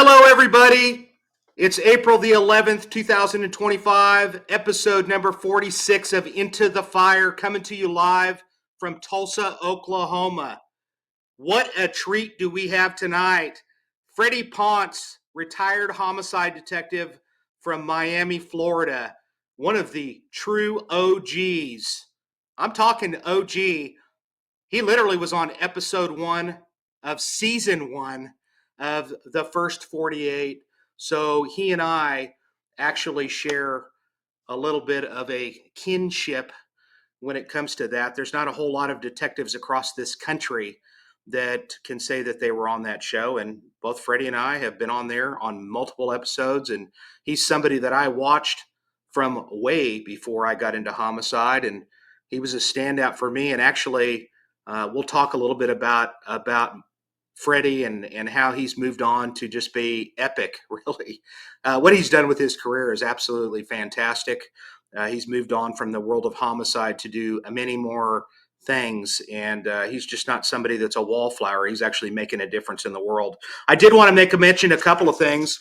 Hello, everybody. It's April the 11th, 2025, episode number 46 of Into the Fire, coming to you live from Tulsa, Oklahoma. What a treat do we have tonight. Freddy Ponce, retired homicide detective from Miami, Florida, one of the true OGs. I'm talking OG. He literally was on episode 1 of season 1 of the first 48. So he and I actually share a little bit of a kinship when it comes to that. There's not a whole lot of detectives across this country that can say that they were on that show. And both Freddie and I have been on there on multiple episodes. And he's somebody that I watched from way before I got into homicide. And he was a standout for me. And actually, we'll talk a little bit about Freddie and how he's moved on to just be epic, really. What he's done with his career is absolutely fantastic. He's moved on from the world of homicide to do many more things, and he's just not somebody that's a wallflower. He's actually making a difference in the world. I did want to make a mention a couple of things.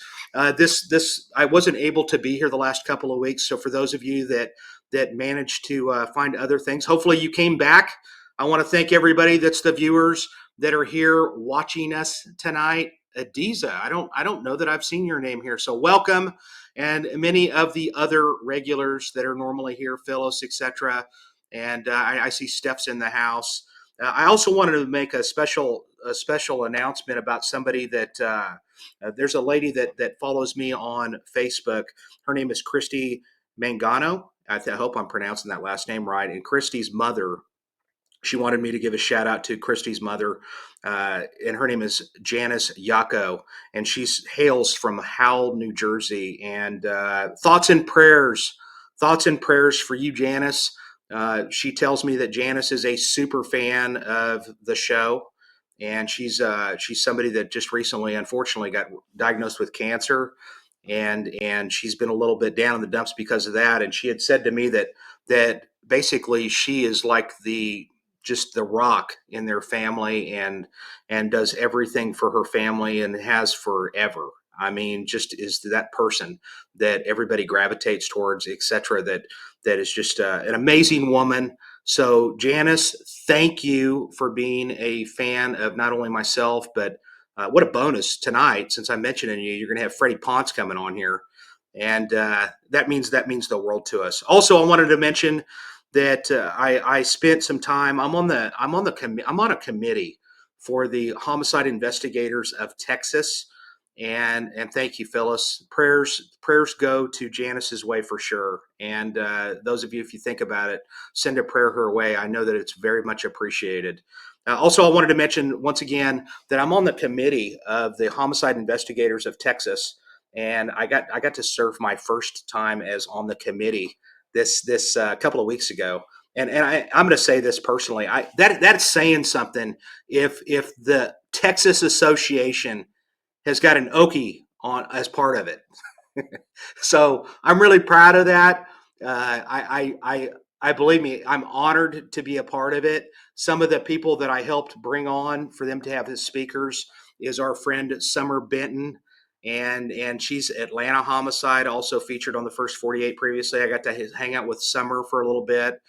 This I wasn't able to be here the last couple of weeks, so for those of you that managed to find other things, hopefully you came back. I want to thank everybody that's the viewers that are here watching us tonight. Adiza, I don't know that I've seen your name here, so welcome. And many of the other regulars that are normally here, Phyllis, etc. And I see Steph's in the house. I also wanted to make a special announcement about somebody that there's a lady that follows me on Facebook. Her name is Christy Mangano. I hope I'm pronouncing that last name right. And Christy's mother, she wanted me to give a shout out to Christy's mother, and her name is Janice Yako, and she hails from Howell, New Jersey. And thoughts and prayers for you, Janice. She tells me that Janice is a super fan of the show, and she's somebody that just recently, unfortunately, got diagnosed with cancer, and she's been a little bit down in the dumps because of that. And she had said to me that basically she is like just the rock in their family and does everything for her family and has forever. I mean, just is that person that everybody gravitates towards, etc. That is just an amazing woman. So Janice, thank you for being a fan of not only myself, but what a bonus tonight, since I'm mentioning you're going to have Freddy Ponce coming on here. And that means the world to us. Also, I wanted to mention that I spent some time. I'm on a committee for the Homicide Investigators of Texas, and thank you, Phyllis. Prayers go to Janice's way for sure. And those of you, if you think about it, send a prayer her way. I know that it's very much appreciated. Also, I wanted to mention once again that I'm on the committee of the Homicide Investigators of Texas, and I got to serve my first time as on the committee this couple of weeks ago. And I'm going to say this personally, that's saying something. If the Texas Association has got an Okie on as part of it, so I'm really proud of that. I believe me, I'm honored to be a part of it. Some of the people that I helped bring on for them to have as speakers is our friend Summer Benton, and she's Atlanta Homicide, also featured on the first 48 previously. I got to hang out with Summer for a little bit,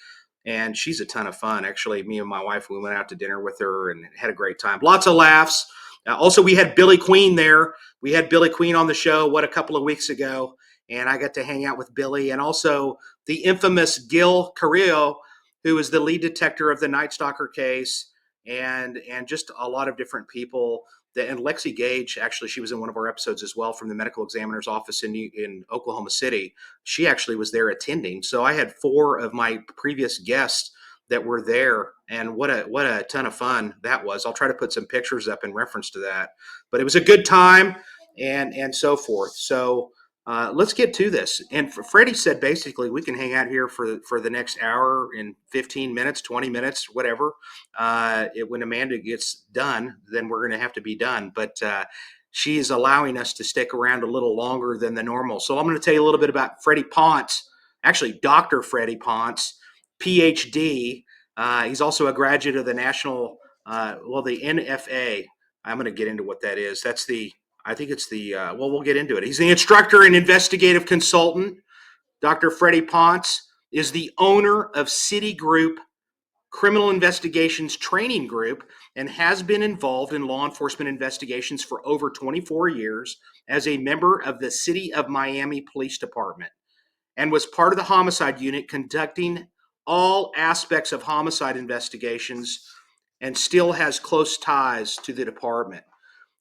and she's a ton of fun. Actually, me and my wife, we went out to dinner with her and had a great time. Lots of laughs. Also, we had Billy Queen there. We had Billy Queen on the show, a couple of weeks ago, and I got to hang out with Billy, and also the infamous Gil Carrillo, who is the lead detective of the Night Stalker case, and just a lot of different people. And Lexi Gage, actually, she was in one of our episodes as well, from the medical examiner's office in Oklahoma City. She actually was there attending. So I had 4 of my previous guests that were there, and what a ton of fun that was. I'll try to put some pictures up in reference to that, but it was a good time, and so forth. So let's get to this. And Freddie said basically we can hang out here for the next hour and 15 minutes, 20 minutes, whatever. When Amanda gets done, then we're going to have to be done. But she's allowing us to stick around a little longer than the normal. So I'm going to tell you a little bit about Freddy Ponce, actually Dr. Freddy Ponce, Ph.D. He's also a graduate of the the NFA. I'm going to get into what that is. That's the I think it's well, we'll get into it. He's the instructor and investigative consultant. Dr. Freddy Ponce is the owner of Citigroup Criminal Investigations Training Group and has been involved in law enforcement investigations for over 24 years as a member of the City of Miami Police Department, and was part of the homicide unit conducting all aspects of homicide investigations, and still has close ties to the department.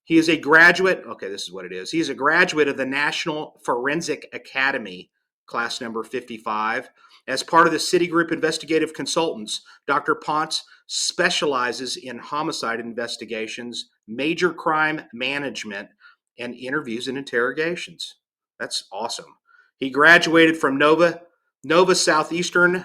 He is a graduate. Okay, this is what it is. He is a graduate of the National Forensic Academy, class number 55. As part of the Citigroup Investigative Consultants, Dr. Ponce specializes in homicide investigations, major crime management, and interviews and interrogations. That's awesome. He graduated from Nova Southeastern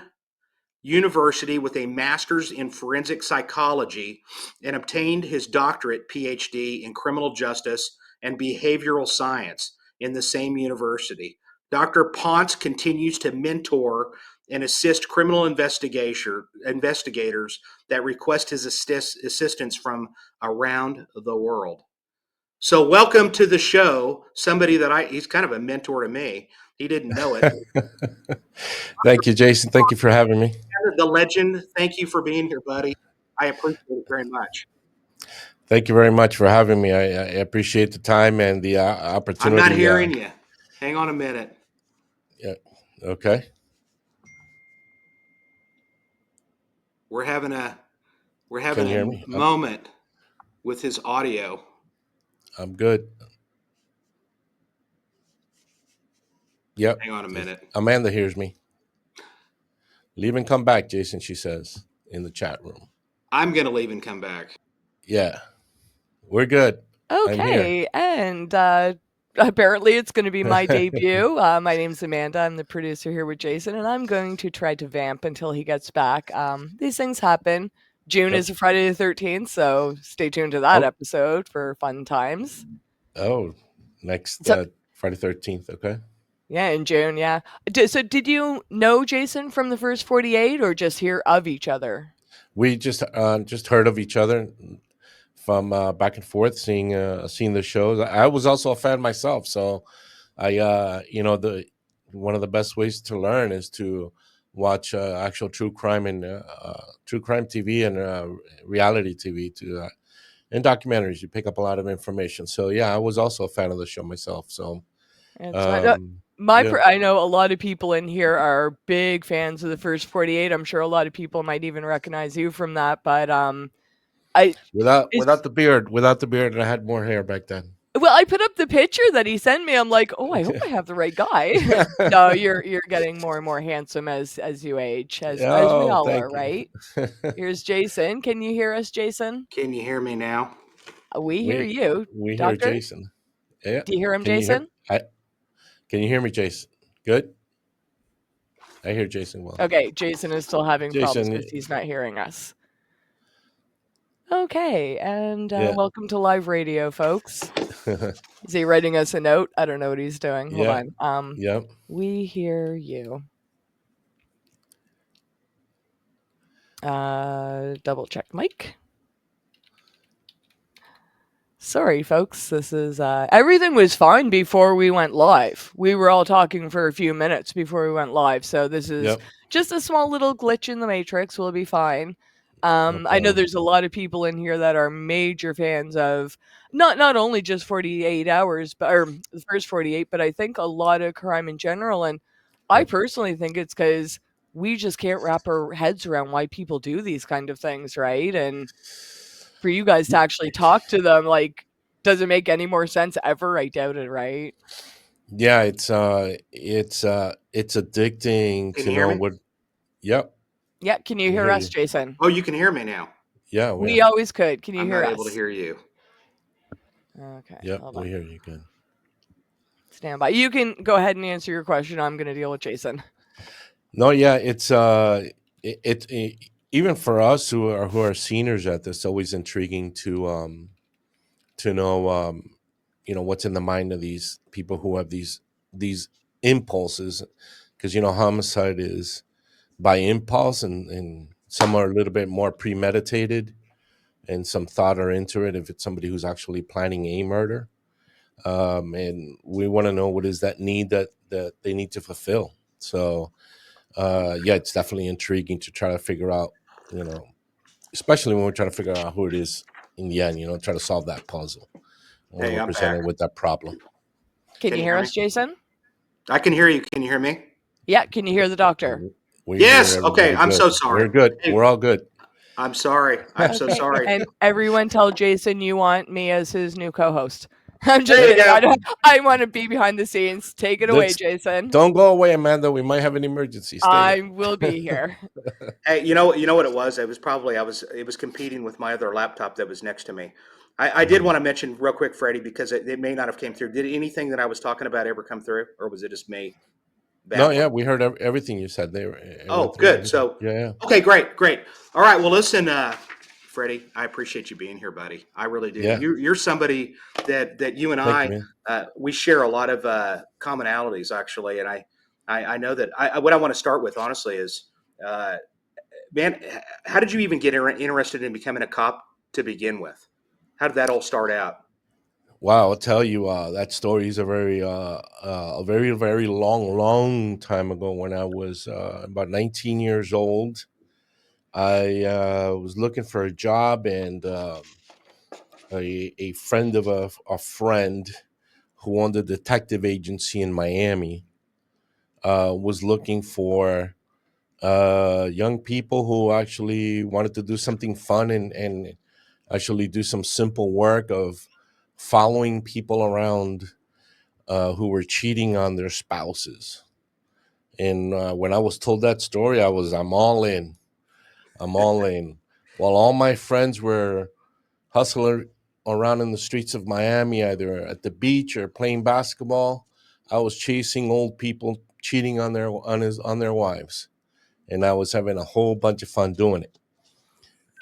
University with a master's in forensic psychology and obtained his doctorate Ph.D. in criminal justice and behavioral science in the same university. Dr. Ponce continues to mentor and assist criminal investigators that request his assistance from around the world. So welcome to the show, somebody that he's kind of a mentor to me. He didn't know it. Thank you, Jason. Thank you for having me. The legend, thank you for being here, buddy. I appreciate it very much. Thank you very much for having me. I appreciate the time and the opportunity. I'm not hearing you. Hang on a minute. Yeah. Okay. We're having a Can you hear me? moment with his audio. I'm good. Yep. Hang on a minute. Amanda hears me. Leave and come back, Jason, she says in the chat room. I'm going to leave and come back. Yeah. We're good. Okay. And apparently it's going to be my debut. My name's Amanda. I'm the producer here with Jason, and I'm going to try to vamp until he gets back. These things happen. June is a Friday the 13th, so stay tuned to that episode for fun times. Oh, next Friday 13th, okay. Yeah, in June, yeah. So did you know Jason from the first 48 or just hear of each other? We just heard of each other from back and forth, seeing the shows. I was also a fan myself, so I one of the best ways to learn is to watch actual true crime and true crime TV and reality TV and documentaries. You pick up a lot of information. So yeah, I was also a fan of the show myself. So I know a lot of people in here are big fans of the first 48. I'm sure a lot of people might even recognize you from that, but without the beard, and I had more hair back then. Well, I put up the picture that he sent me. I'm like, oh, I hope I have the right guy. No, you're getting more and more handsome as you age, as we all are, right? Here's Jason. Can you hear us, Jason? Can you hear me now? We hear you. We Doctor? hear Jason. Yeah. Do you hear him, Jason? Can you hear me, Jason? Good. I hear Jason well. Okay, Jason is still having problems because he's not hearing us. Okay, and welcome to live radio, folks. Is he writing us a note? I don't know what he's doing. Hold on. Yep. We hear you. Double check mic. Sorry, folks. This is everything was fine before we went live. We were all talking for a few minutes before we went live, so this is just a small little glitch in the matrix. We'll be fine. I know there's a lot of people in here that are major fans of not only just 48 hours, or the first 48, but I think a lot of crime in general. And I personally think it's because we just can't wrap our heads around why people do these kind of things, right? And for you guys to actually talk to them, like, does it make any more sense ever? I doubt it, right? Yeah, it's addicting to know what. Yep. Yeah, can you hear us, Jason? Oh, you can hear me now. Yeah, we always could. Can you hear us? I'm not able to hear you. Okay. Yep, we hear you good. Stand by. You can go ahead and answer your question. I'm going to deal with Jason. No, yeah, it's even for us who are seniors at this, always intriguing to know what's in the mind of these people who have these impulses, because homicide is by impulse, and some are a little bit more premeditated and some thought are into it if it's somebody who's actually planning a murder. and we want to know what is that need that they need to fulfill. So yeah, it's definitely intriguing to try to figure out, especially when we're trying to figure out who it is in the end, try to solve that puzzle when Hey, we're I'm back. presented with that problem. Can you hear us, Jason? I can hear you. Can you hear me? Yeah. Can you hear the doctor? We hear Yes. Okay. everybody I'm good. so sorry. We're good. Hey, We're all good. I'm sorry. I'm so Okay. sorry. And everyone tell Jason you want me as his new co-host. I'm just There you kidding. go. I want to be behind the scenes. Take it away, Jason. Don't go away, Amanda. We might have an emergency. Stay I there. will be here. Hey, you know what it was? It was probably it was competing with my other laptop that was next to me. I did want to mention real quick, Freddie, because it may not have came through. Did anything that I was talking about ever come through, or was it just me No, yeah, babbling? we heard everything you said. It went Oh, through good. everything. So, Yeah. okay, great. All right. Well, listen, Freddie, I appreciate you being here, buddy. I really do. Yeah. You're somebody that you and Thank you, I man. we share a lot of commonalities, actually. And I know that what I want to start with, honestly, is uh, man, how did you even get interested in becoming a cop to begin with? How did that all start out? Wow, I'll tell you, that story is a very, very long time ago when I was about 19 years old. I was looking for a job, and a friend of a friend who owned a detective agency in Miami was looking for young people who actually wanted to do something fun and actually do some simple work of following people around who were cheating on their spouses. And when I was told that story, I'm all in. I'm all in. While all my friends were hustling around in the streets of Miami, either at the beach or playing basketball, I was chasing old people cheating on their wives, and I was having a whole bunch of fun doing it.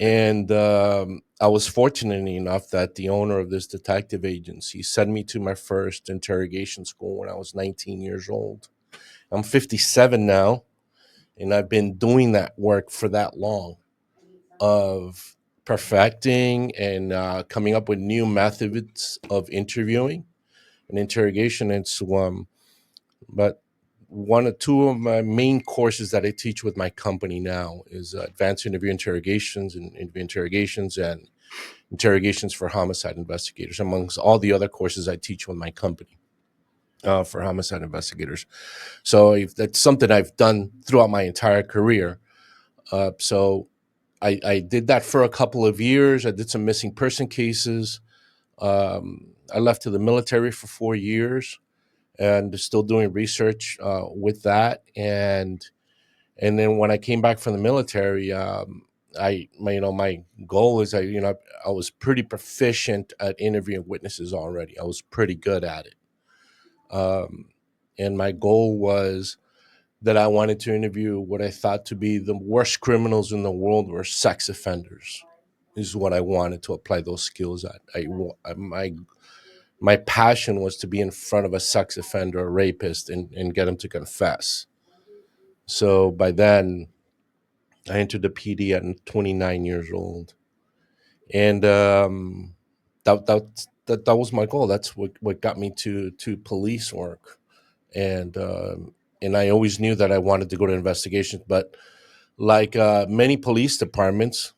And I was fortunate enough that the owner of this detective agency sent me to my first interrogation school when I was 19 years old. I'm 57 now, and I've been doing that work for that long of perfecting and coming up with new methods of interviewing and interrogation. It's but one or two of my main courses that I teach with my company now is advanced interview interrogations and interview interrogations and interrogations for homicide investigators, amongst all the other courses I teach with my company for homicide investigators. So if that's something I've done throughout my entire career. So I did that for a couple of years. I did some missing person cases. I left to the military for 4 years and still doing research with that. And then when I came back from the military, my goal is I was pretty proficient at interviewing witnesses already. I was pretty good at it. And my goal was that I wanted to interview what I thought to be the worst criminals in the world were sex offenders. Is what I wanted to apply those skills at. My passion was to be in front of a sex offender, a rapist, and get him to confess. So by then, I entered the PD at 29 years old, and that was my goal. That's what got me to police work, and I always knew that I wanted to go to investigations, but like many police departments,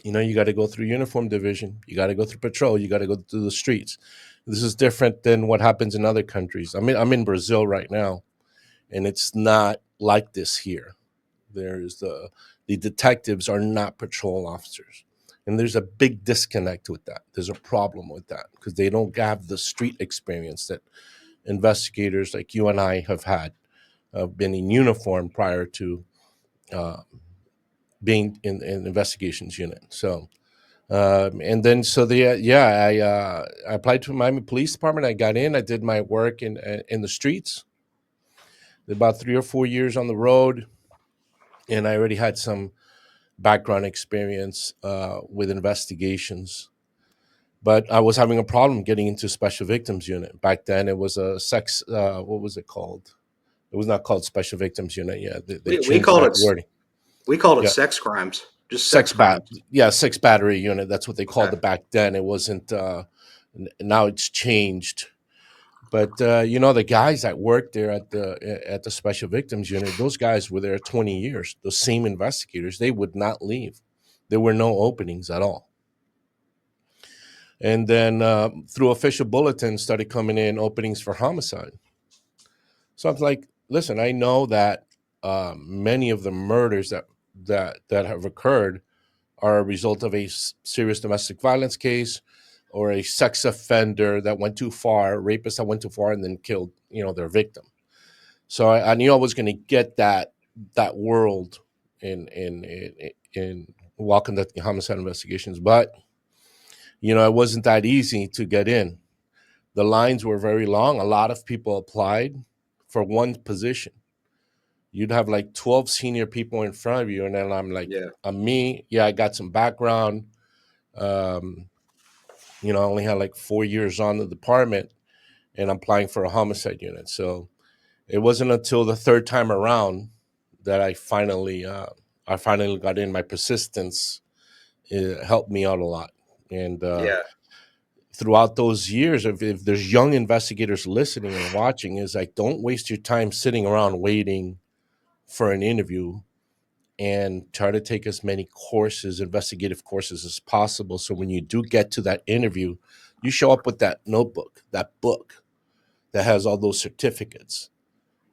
you got to go through uniform division, you got to go through patrol, you got to go through the streets. This is different than what happens in other countries. I'm in Brazil right now, and it's not like this here. There's the detectives are not patrol officers, and there's a big disconnect with that. There's a problem with that because they don't have the street experience that investigators like you and I have had, been in uniform prior to uh, being in an investigations unit. So and then so I applied to Miami Police Department. I got in. I did my work in the streets. Did about 3 or 4 years on the road, and I already had some background experience with investigations. But I was having a problem getting into Special Victims Unit. Back then, it was a sex. What was it called? It was not called Special Victims Unit. Yeah, they We changed called that it wording. we called it sex crimes, just sex sex bat crimes. yeah sex battery unit, that's what they called Okay. it back then. It Now it's changed. But the guys that worked there at the Special Victims Unit, those guys were there 20 years. Those same investigators, they would not leave. There were no openings at all. And then through official bulletins started coming in openings for homicide. So I was like, listen, I know that many of the murders that have occurred are a result of a serious domestic violence case or a sex offender that went too far, rapist that went too far and then killed, their victim. So I knew I was going to get that world in while conducting homicide investigations, but it wasn't that easy to get in. The lines were very long. A lot of people applied for one position. You'd have like 12 senior people in front of you, and then I'm like, I'm me. Yeah, I got some background. I only had like 4 years on the department, and I'm applying for a homicide unit. So it wasn't until the third time around that I finally got in. My persistence helped me out a lot, and throughout those years, if there's young investigators listening and watching, is like, don't waste your time sitting around waiting for an interview, and try to take as many courses, investigative courses as possible. So when you do get to that interview, you show up with that notebook, that book that has all those certificates,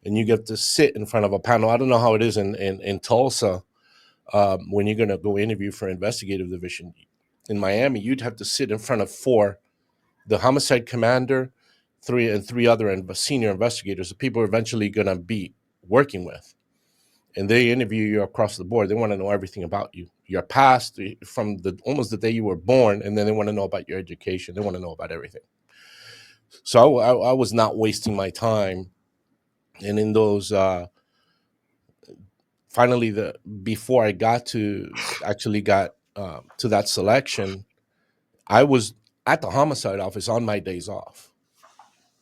and you get to sit in front of a panel. I don't know how it is in Tulsa when you're going to go interview for investigative division. In Miami, you'd have to sit in front of the homicide commander, three other senior investigators, the people you're eventually going to be working with. And they interview you across the board. They want to know everything about you, your past, from almost the day you were born, and then they want to know about your education. They want to know about everything. So I was not wasting my time. And in those, finally, before I got to that selection, I was at the homicide office on my days off,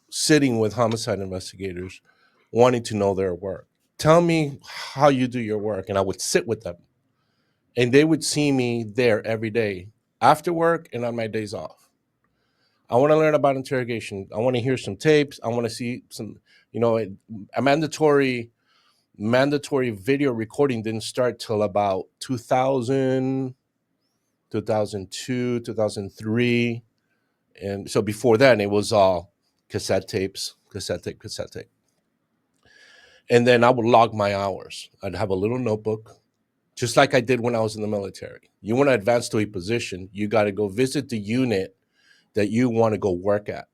sitting with homicide investigators, wanting to know their work. Tell me how you do your work, and I would sit with them. And they would see me there every day, after work and on my days off. I want to learn about interrogation. I want to hear some tapes. I want to see some, a mandatory video recording didn't start till about 2000, 2002, 2003. And so before then, it was all cassette tapes, cassette tape. And then I would log my hours. I'd have a little notebook, just like I did when I was in the military. You want to advance to a position, you got to go visit the unit that you want to go work at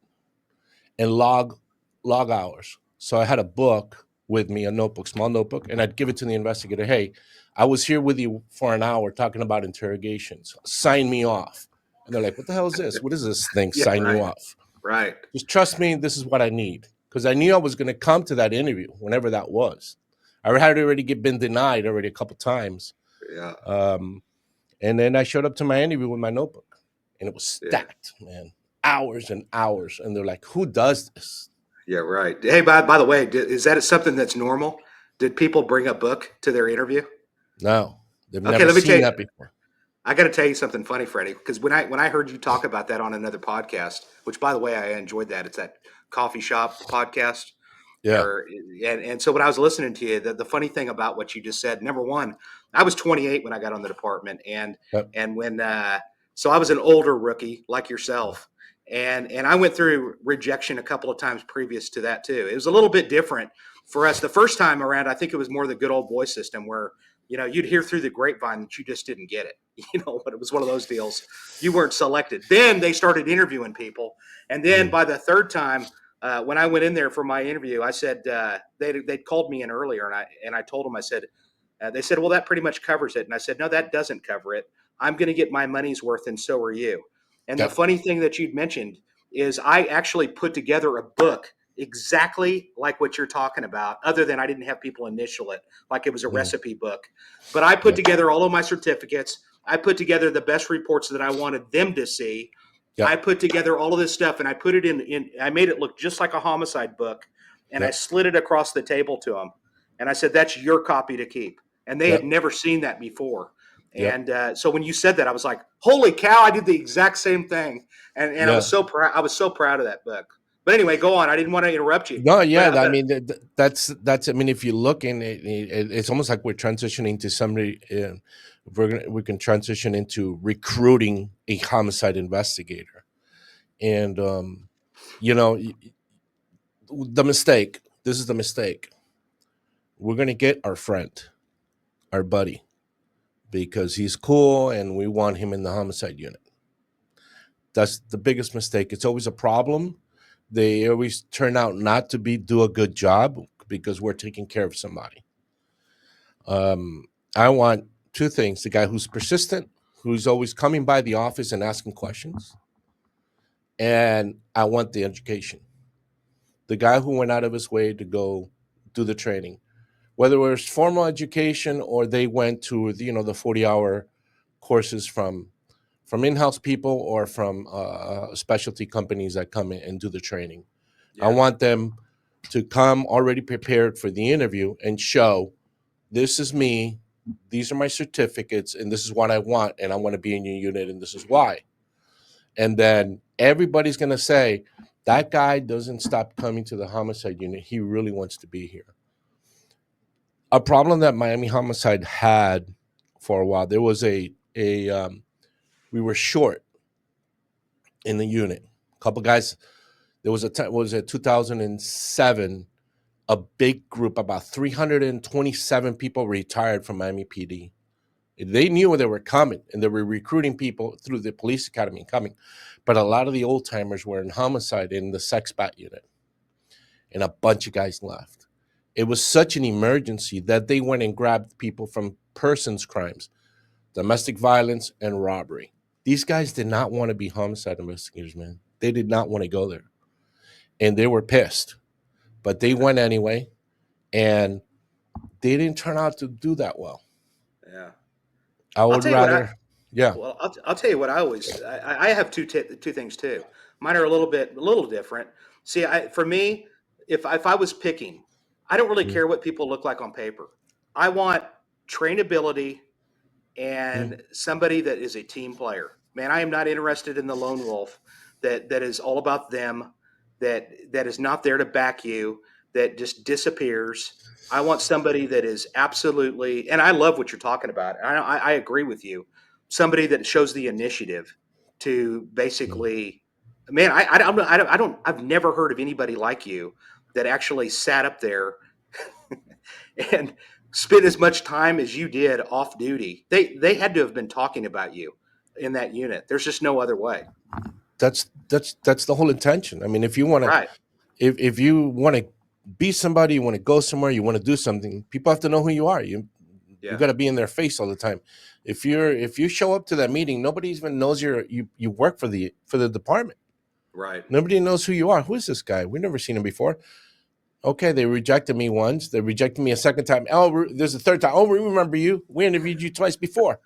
and log hours. So I had a book with me, a notebook, small notebook, and I'd give it to the investigator. Hey, I was here with you for an hour talking about interrogations. Sign me off. And they're like, what the hell is this? What is this thing? Sign you off. Right. Just trust me. This is what I need. Because I knew I was going to come to that interview, whenever that was. I had already been denied already a couple times. Yeah. And then I showed up to my interview with my notebook, and it was stacked, man, hours and hours. And they're like, who does this? Yeah, right. Hey, by the way, is that something that's normal? Did people bring a book to their interview? No, they've never seen that before. I got to tell you something funny, Freddie, because when I heard you talk about that on another podcast, which, by the way, I enjoyed that. It's that coffee shop podcast. Yeah. And so when I was listening to you, the funny thing about what you just said, number one, I was 28 when I got on the department, and when so I was an older rookie like yourself, and I went through rejection a couple of times previous to that too. It was a little bit different for us the first time around. I think it was more the good old boy system where you'd hear through the grapevine that you just didn't get it, but it was one of those deals. You weren't selected. Then they started interviewing people, and then by the third time. When I went in there for my interview, I said they'd called me in earlier, and I told them, I said, they said, well, that pretty much covers it. And I said, no, that doesn't cover it. I'm going to get my money's worth, and so are you. And the funny thing that you'd mentioned is I actually put together a book exactly like what you're talking about, other than I didn't have people initial it like it was a recipe book. But I put together all of my certificates. I put together the best reports that I wanted them to see. I put together all of this stuff, and I put it in I made it look just like a homicide book, and I slid it across the table to them. And I said, that's your copy to keep. And they had never seen that before. And so when you said that, I was like, "Holy cow!" I did the exact same thing, and I was so proud. I was so proud of that book. But anyway, go on. I didn't want to interrupt you. No, yeah, but I mean that's. I mean, if you look in it's almost like we're transitioning to somebody. We can transition into recruiting a homicide investigator, and you know, the mistake. This is the mistake. We're gonna get our friend, our buddy, because he's cool, and we want him in the homicide unit. That's the biggest mistake. It's always a problem. They always turn out not to do a good job because we're taking care of somebody. I want two things: the guy who's persistent, who's always coming by the office and asking questions, and I want the education. The guy who went out of his way to go do the training, whether it was formal education or they went to the 40-hour courses from in-house people or from specialty companies that come in and do the training. I want them to come already prepared for the interview and show, this is me, these are my certificates, and this is what I want, and I want to be in your unit, and this is why. And then everybody's going to say, that guy doesn't stop coming to the homicide unit. He really wants to be here. A problem that Miami Homicide had for a while, there was we were short in the unit. A couple guys, there was a 2007, a big group, about 327 people retired from Miami PD. They knew they were coming, and they were recruiting people through the police academy coming. But a lot of the old timers were in homicide in the sex bat unit, and a bunch of guys left. It was such an emergency that they went and grabbed people from persons crimes, domestic violence, and robbery. These guys did not want to be homicide investigators, man. They did not want to go there. And they were pissed. But they went anyway, and they didn't turn out to do that well. Yeah. I would rather, Well, I'll tell you what I have two things too. Mine are a little different. See, for me, if I was picking, I don't really care what people look like on paper. I want trainability and somebody that is a team player. Man, I am not interested in the lone wolf that is all about them, that is not there to back you, that just disappears. I want somebody that is absolutely, and I love what you're talking about. I agree with you. Somebody that shows the initiative to basically, man, I've never heard of anybody like you that actually sat up there and spent as much time as you did off duty. They had to have been talking about you in that unit. There's just no other way. That's the whole intention. I mean, if you want to, Right. if you want to be somebody, you want to go somewhere, you want to do something, people have to know who you are. You got to be in their face all the time. If you show up to that meeting, nobody even knows you work for the department. Right. Nobody knows who you are. Who is this guy? We've never seen him before. Okay, they rejected me once. They rejected me a second time. Oh, there's a third time. Oh, we remember you. We interviewed you twice before.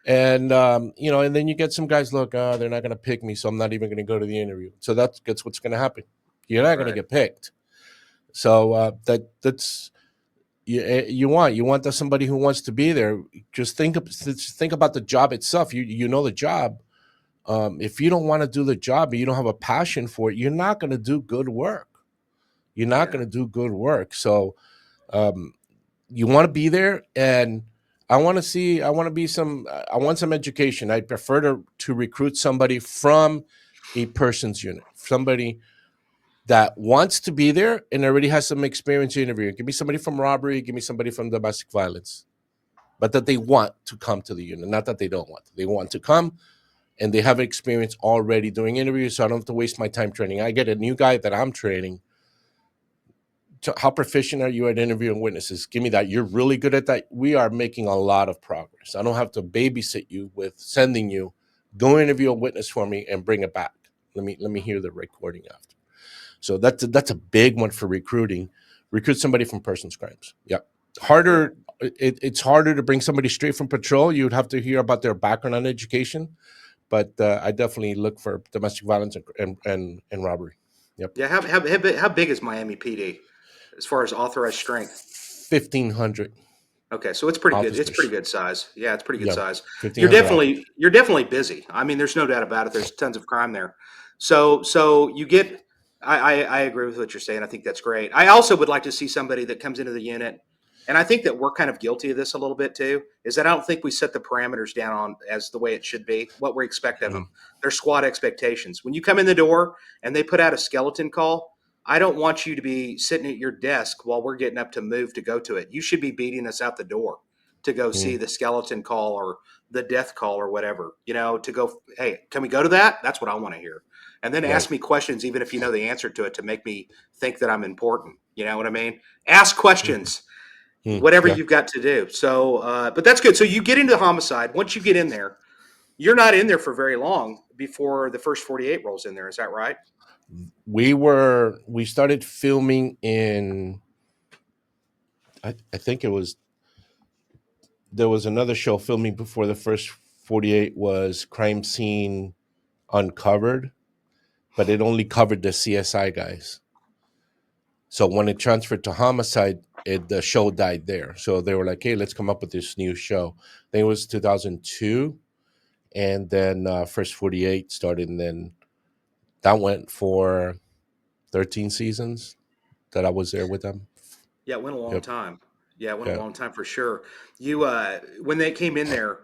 And and then you get some guys, look, they're not going to pick me, so I'm not even going to go to the interview. So that's what's going to happen. You're not going to get picked. So that's you want somebody who wants to be there. Just think about the job itself. You know the job. If you don't want to do the job and you don't have a passion for it, you're not going to do good work. You're not going to do good work. So you want to be there, and I want some education. I prefer to recruit somebody from a persons unit, somebody that wants to be there and already has some experience interviewing. Give me somebody from robbery, give me somebody from domestic violence, but that they want to come to the unit, not that they don't want. They want to come, and they have experience already doing interviews, so I don't have to waste my time training. I get a new guy that I'm training. How proficient are you at interviewing witnesses? Give me that. You're really good at that. We are making a lot of progress. I don't have to babysit you with sending you, go interview a witness for me and bring it back. Let me hear the recording after. So that's a big one for recruiting. Recruit somebody from persons crimes. Yeah. Harder. It's harder to bring somebody straight from patrol. You would have to hear about their background on education, but I definitely look for domestic violence and robbery. Yep. Yeah. How big is Miami PD as far as authorized strength? 1,500. Okay, so it's pretty good. It's pretty officers. good size. Yeah, it's pretty good Yeah, size. 1,500 officers. You're definitely busy. I mean, there's no doubt about it. There's tons of crime there. So you get. I agree with what you're saying. I think that's great. I also would like to see somebody that comes into the unit, and I think that we're kind of guilty of this a little bit too. Is that I don't think we set the parameters down on as the way it should be. What we expect of them. Mm, Their squad expectations. When you come in the door and they put out a skeleton call, I don't want you to be sitting at your desk while we're getting up to move to go to it. You should be beating us out the door to go see mm, the skeleton call or the death call or whatever, to go, hey, can we go to that? That's what I want to hear. And then right. ask me questions, even if you know the answer to it, to make me think that I'm important. You know what I mean? Ask Mm, questions, whatever yeah. you've got to do. So, but that's good. So you get into homicide. Once you get in there, you're not in there for very long before the first 48 rolls in there. Is that right? We started filming in, I think it was, there was another show filming before the first 48 was Crime Scene Uncovered, but it only covered the CSI guys. So when it transferred to Homicide, the show died there. So they were like, hey, let's come up with this new show. I think it was 2002. And then first 48 started, and then that went for 13 seasons that I was there with them. Yeah, it went a long Yep. time. Yeah, it went a Yeah. long time for sure. You, when they came in there,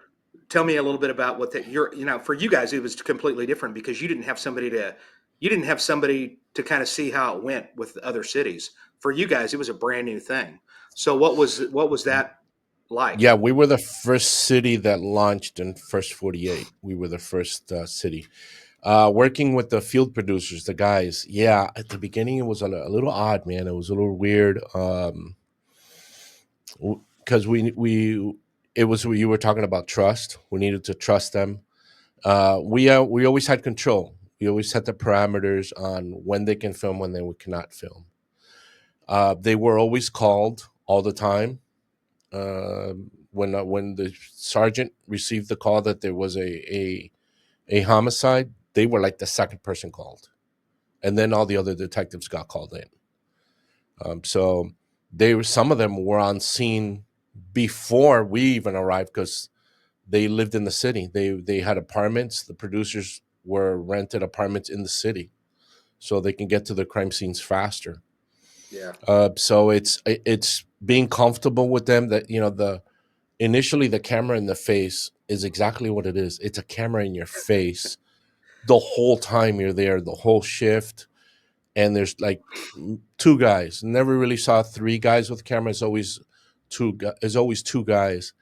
tell me a little bit about what that you're, for you guys, it was completely different because you didn't have somebody to kind of see how it went with other cities. For you guys, it was a brand new thing. So what was that like? Yeah, we were the first city that launched in first 48. We were the first city. Working with the field producers, the guys. Yeah, at the beginning it was a little odd, man. It was a little weird. Because we it was, you were talking about trust. We needed to trust them. We always had control. We always set the parameters on when they can film, when they cannot film. They were always called all the time. When the sergeant received the call that there was a homicide, they were like the second person called, and then all the other detectives got called in. So they were, some of them were on scene before we even arrived because they lived in the city. They had apartments. The producers were rented apartments in the city, so they can get to the crime scenes faster. Yeah. So it's being comfortable with them. That the initially the camera in the face is exactly what it is. It's a camera in your face the whole time you're there, the whole shift. And there's like two guys. Never really saw three guys with cameras. Always There's always two guys,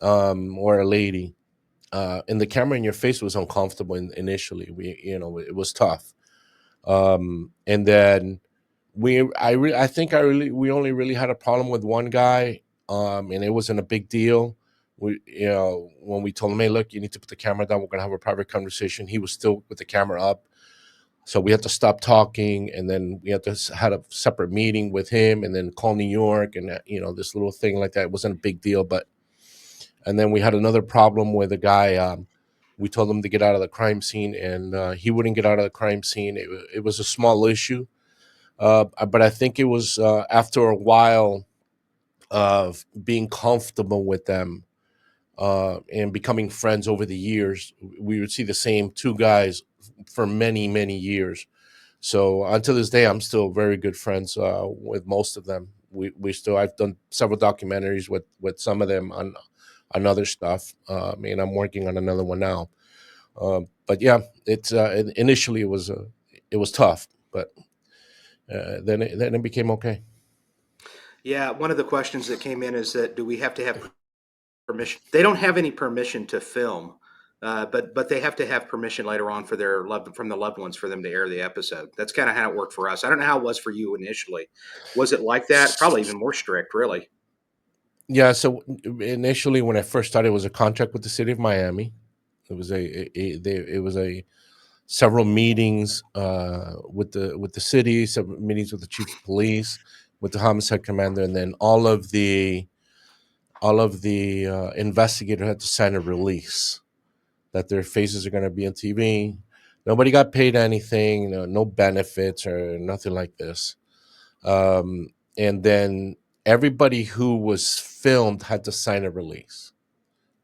or a lady. And the camera in your face was uncomfortable initially. It was tough. And then I think we only really had a problem with one guy, and it wasn't a big deal. When we told him, hey, look, you need to put the camera down. We're gonna have a private conversation. He was still with the camera up, so we had to stop talking, and then we had to had a separate meeting with him, and then call New York, and this little thing like that. It wasn't a big deal, and then we had another problem with a guy. We told him to get out of the crime scene, and he wouldn't get out of the crime scene. It was a small issue, but I think it was after a while of being comfortable with them and becoming friends over the years. We would see the same two guys for many, many years. So until this day, I'm still very good friends with most of them. I've done several documentaries with some of them on other stuff, and I'm working on another one now. But yeah, initially it was tough, but then it became okay. Yeah, one of the questions that came in is that do we have to have permission? They don't have any permission to film, but they have to have permission later on for their from the loved ones for them to air the episode. That's kind of how it worked for us. I don't know how it was for you initially. Was it like that? Probably even more strict, really. Yeah. So initially, when I first started, it was a contract with the city of Miami. It was it was a several meetings with the city, several meetings with the chief of police, with the homicide commander, and then all of the investigator had to sign a release that their faces are going to be on TV. Nobody got paid anything, no benefits or nothing like this. And then everybody who was filmed had to sign a release.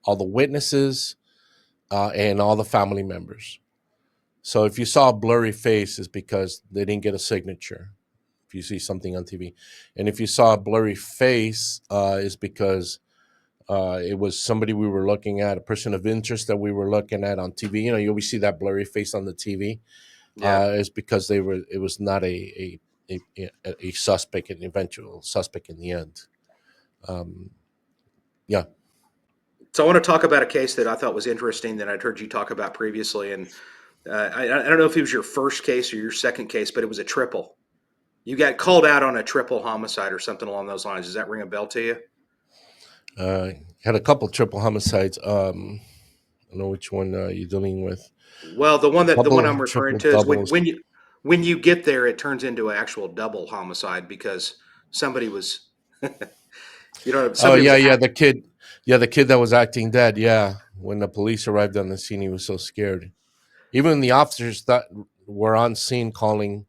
All the witnesses and all the family members. So if you saw a blurry face, it's because they didn't get a signature. If you see something on TV, and if you saw a blurry face, is because it was somebody we were looking at, a person of interest that we were looking at on TV. You know, you always see that blurry face on the TV. Yeah. Is because they were. It was not a suspect, an eventual suspect in the end. Yeah. So I want to talk about a case that I thought was interesting that I'd heard you talk about previously, and I don't know if it was your first case or your second case, but it was a triple. You got called out on a triple homicide or something along those lines. Does that ring a bell to you? Had a couple triple homicides. I don't know which one you're dealing with. Well, the one I'm referring Triple to is doubles. when you get there, it turns into an actual double homicide because somebody was, Oh somebody was yeah, yeah. The kid that was acting dead. Yeah, when the police arrived on the scene, he was so scared. Even the officers that were on scene calling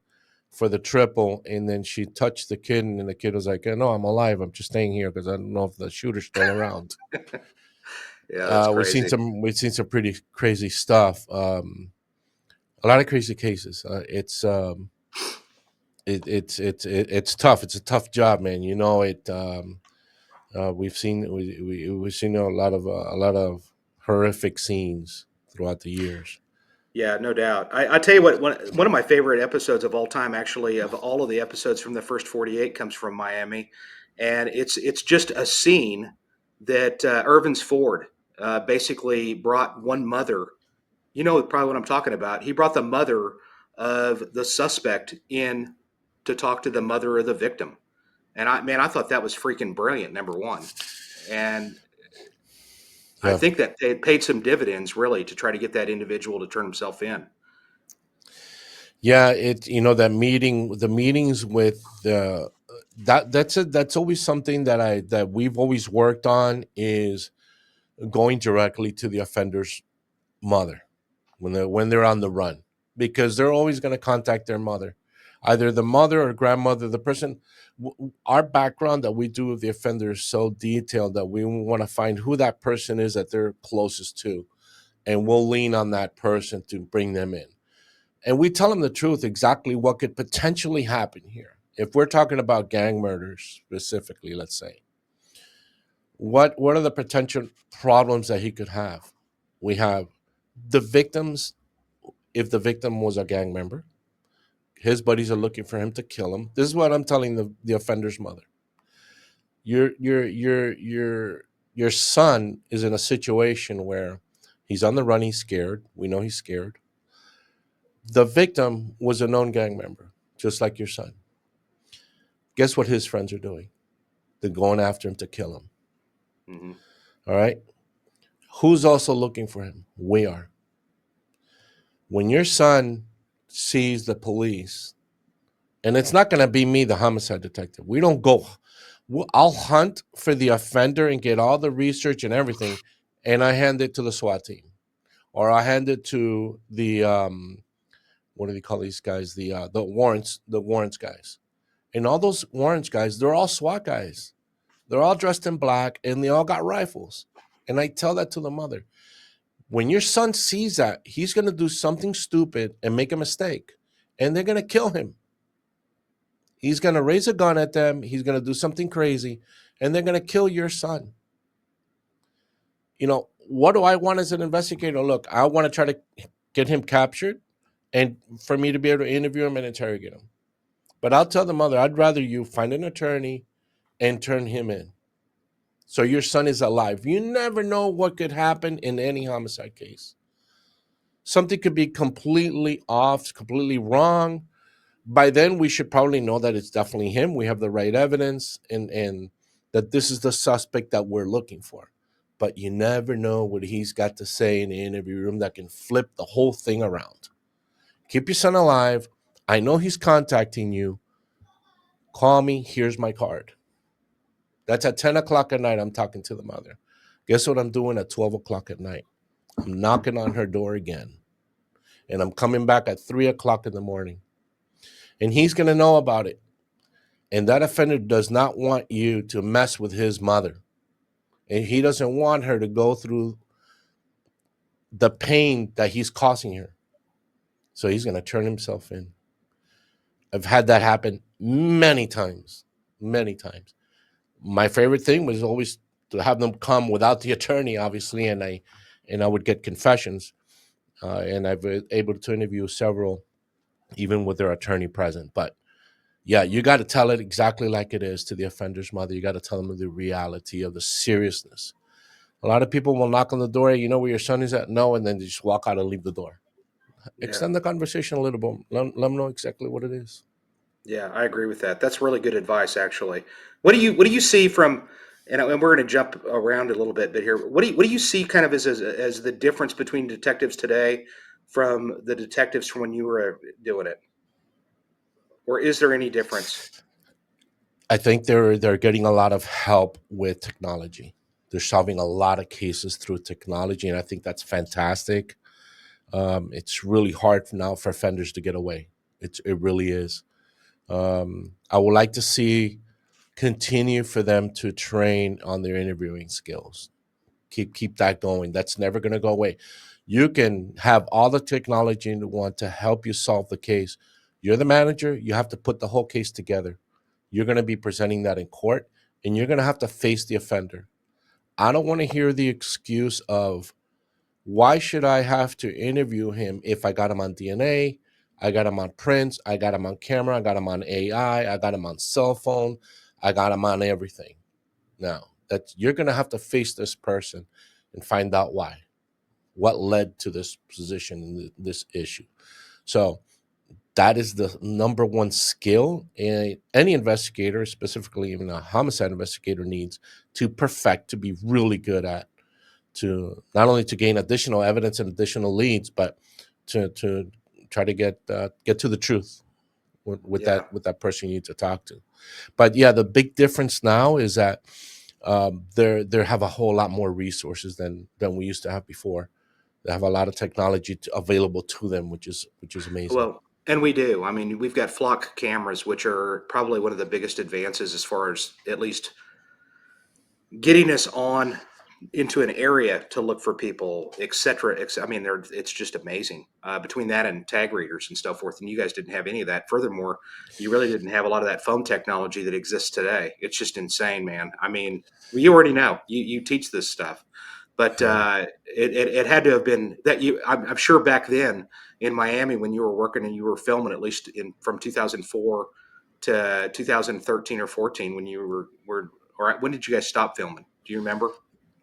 for the triple, and then she touched the kid, and the kid was like, "No, I'm alive. I'm just staying here because I don't know if the shooter's still around." Yeah, that's crazy. We've seen some pretty crazy stuff. A lot of crazy cases. It's tough. It's a tough job, man. You know it. We've seen a lot of horrific scenes throughout the years. Yeah, no doubt. I tell you what, one of my favorite episodes of all time, actually, of all of the episodes from the first 48, comes from Miami, and it's just a scene that Irvin's Ford basically brought one mother. You know probably what I'm talking about. He brought the mother of the suspect in to talk to the mother of the victim, and I thought that was freaking brilliant. Number one, and I Yeah, think that it paid some dividends really to try to get that individual to turn himself in. yeah. That meeting, the meetings with the that's always something that we've always worked on is going directly to the offender's mother when they're on the run, because they're always going to contact their mother, either the mother or grandmother, the person. Our background that we do with the offender is so detailed that we want to find who that person is that they're closest to, and we'll lean on that person to bring them in, and we tell them the truth, exactly what could potentially happen here. If we're talking about gang murders specifically, let's say, what are the potential problems that he could have? We have the victims. If the victim was a gang member, his buddies are looking for him to kill him. This is what I'm telling the offender's mother. Your son is in a situation where he's on the run, he's scared. We know he's scared. The victim was a known gang member, just like your son. Guess what his friends are doing? They're going after him to kill him. Hmm. All right? Who's also looking for him? We are. When your son sees the police, and it's not going to be me, the homicide detective. We don't go. I'll hunt for the offender and get all the research and everything, and I hand it to the SWAT team, or I hand it to the what do they call these guys? The warrants guys, and all those warrants guys. They're all SWAT guys. They're all dressed in black, and they all got rifles. And I tell that to the mother. When your son sees that, he's going to do something stupid and make a mistake, and they're going to kill him. He's going to raise a gun at them. He's going to do something crazy, and they're going to kill your son. What do I want as an investigator? Look, I want to try to get him captured and for me to be able to interview him and interrogate him. But I'll tell the mother, I'd rather you find an attorney and turn him in. So your son is alive. You never know what could happen in any homicide case. Something could be completely off, completely wrong. By then we should probably know that it's definitely him. We have the right evidence and that this is the suspect that we're looking for. But you never know what he's got to say in the interview room that can flip the whole thing around. Keep your son alive. I know he's contacting you. Call me. Here's my card. That's at 10 o'clock at night. I'm talking to the mother. Guess what I'm doing at 12 o'clock at night? I'm knocking on her door again. And I'm coming back at 3 o'clock in the morning. And he's going to know about it. And that offender does not want you to mess with his mother. And he doesn't want her to go through the pain that he's causing her. So he's going to turn himself in. I've had that happen many times, many times. My favorite thing was always to have them come without the attorney, obviously, and I would get confessions, and I've been able to interview several, even with their attorney present. But yeah, you got to tell it exactly like it is to the offender's mother. You got to tell them the reality of the seriousness. A lot of people will knock on the door. You know where your son is at? No, and then they just walk out and leave the door. Yeah. Extend the conversation a little bit. Let them know exactly what it is. Yeah, I agree with that. That's really good advice, actually. What do you see from, and we're going to jump around a little bit here. What do you see kind of as the difference between detectives today from the detectives from when you were doing it, or is there any difference? I think they're getting a lot of help with technology. They're solving a lot of cases through technology, and I think that's fantastic. It's really hard now for offenders to get away. It really is. I would like to see continue for them to train on their interviewing skills. Keep that going. That's never going to go away. You can have all the technology you want to help you solve the case. You're the manager. You have to put the whole case together. You're going to be presenting that in court, and you're going to have to face the offender. I don't want to hear the excuse of, why should I have to interview him if I got him on DNA, I got him on prints, I got him on camera, I got him on AI, I got him on cell phone, I got him on everything. Now, that you're going to have to face this person and find out why, what led to this position and this issue. So that is the number one skill any investigator, specifically even a homicide investigator, needs to perfect, to be really good at, to not only to gain additional evidence and additional leads, but to try to get to the truth with Yeah. that person you need to talk to. But yeah, the big difference now is that they have a whole lot more resources than we used to have before. They have a lot of technology available to them, which is amazing. Well, and we do. I mean, we've got flock cameras, which are probably one of the biggest advances as far as at least getting us on into an area to look for people, et cetera. I mean, it's just amazing between that and tag readers and so forth. And you guys didn't have any of that. Furthermore, you really didn't have a lot of that phone technology that exists today. It's just insane, man. I mean, you already know. You teach this stuff, but Yeah. it had to have been that you. I'm sure back then in Miami when you were working and you were filming, at least from 2004 to 2013 or 14 when you were or when did you guys stop filming? Do you remember?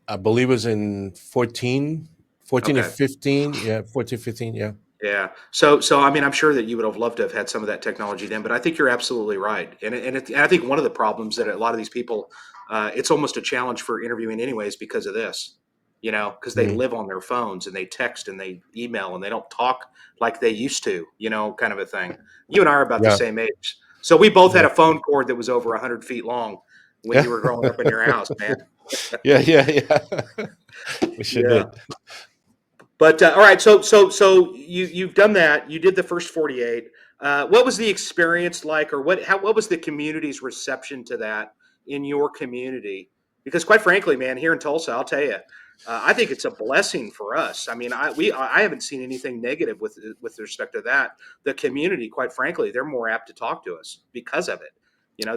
I believe it was in 14 and Okay. 15. Yeah, 14, 15. Yeah. Yeah. So I mean, I'm sure that you would have loved to have had some of that technology then, but I think you're absolutely right. And I think one of the problems that a lot of these people, it's almost a challenge for interviewing anyways because of this, because they Mhm. live on their phones and they text and they email and they don't talk like they used to, kind of a thing. You and I are about the Yeah. same age. So we both had Yeah. a phone cord that was over 100 feet long when Yeah. you were growing up in your house, man. Yeah. Yeah. Yeah. We sure Yeah. did. But all right, so you've done that. You did the first 48. What was the experience like, or what was the community's reception to that in your community? Because quite frankly, man, here in Tulsa, I'll tell you, I think it's a blessing for us. I mean, I haven't seen anything negative with respect to that. The community, quite frankly, they're more apt to talk to us because of it.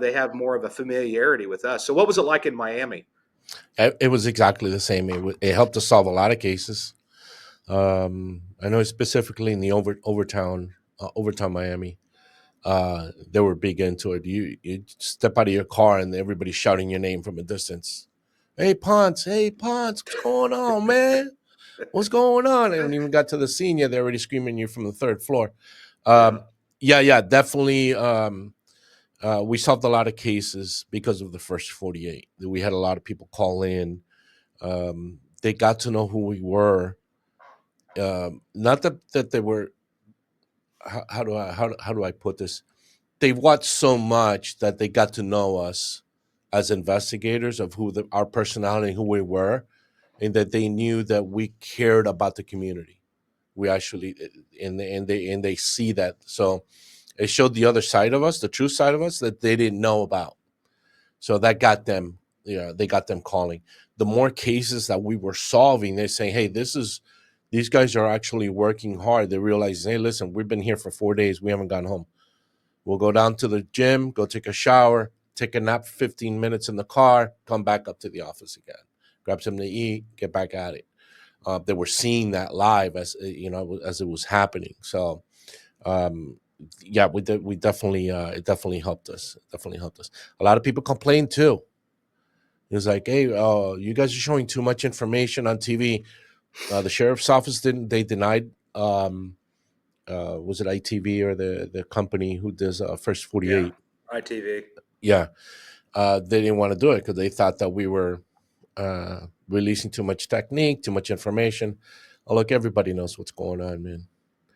They have more of a familiarity with us. So, what was it like in Miami? It was exactly the same. It helped us solve a lot of cases. I know specifically in the Overtown Miami, they were big into it. You step out of your car and everybody's shouting your name from a distance. Hey Ponce, what's going on, man? What's going on? And when you even got to the senior, they're already screaming you from the third floor. Yeah. Yeah, definitely. We solved a lot of cases because of the first 48. We had a lot of people call in. They got to know who we were. Not that they were. How do I put this? They watched so much that they got to know us as investigators of our personality and who we were, and that they knew that we cared about the community. We actually, and they see that. So It showed the other side of us, the true side of us that they didn't know about. So that got them, they got them calling. The more cases that we were solving, they're saying, hey, these guys are actually working hard. They realize, hey, listen, we've been here for 4 days. We haven't gone home. We'll go down to the gym, go take a shower, take a nap 15 minutes in the car, come back up to the office again, grab something to eat, get back at it. They were seeing that live as as it was happening. So yeah, we definitely it definitely helped us. It definitely helped us. A lot of people complained too. It was like, hey, you guys are showing too much information on TV. The sheriff's office they denied. Was it ITV or the company who does First 48? Yeah, ITV. Yeah, they didn't want to do it because they thought that we were releasing too much technique, too much information. Oh, look, everybody knows what's going on, man.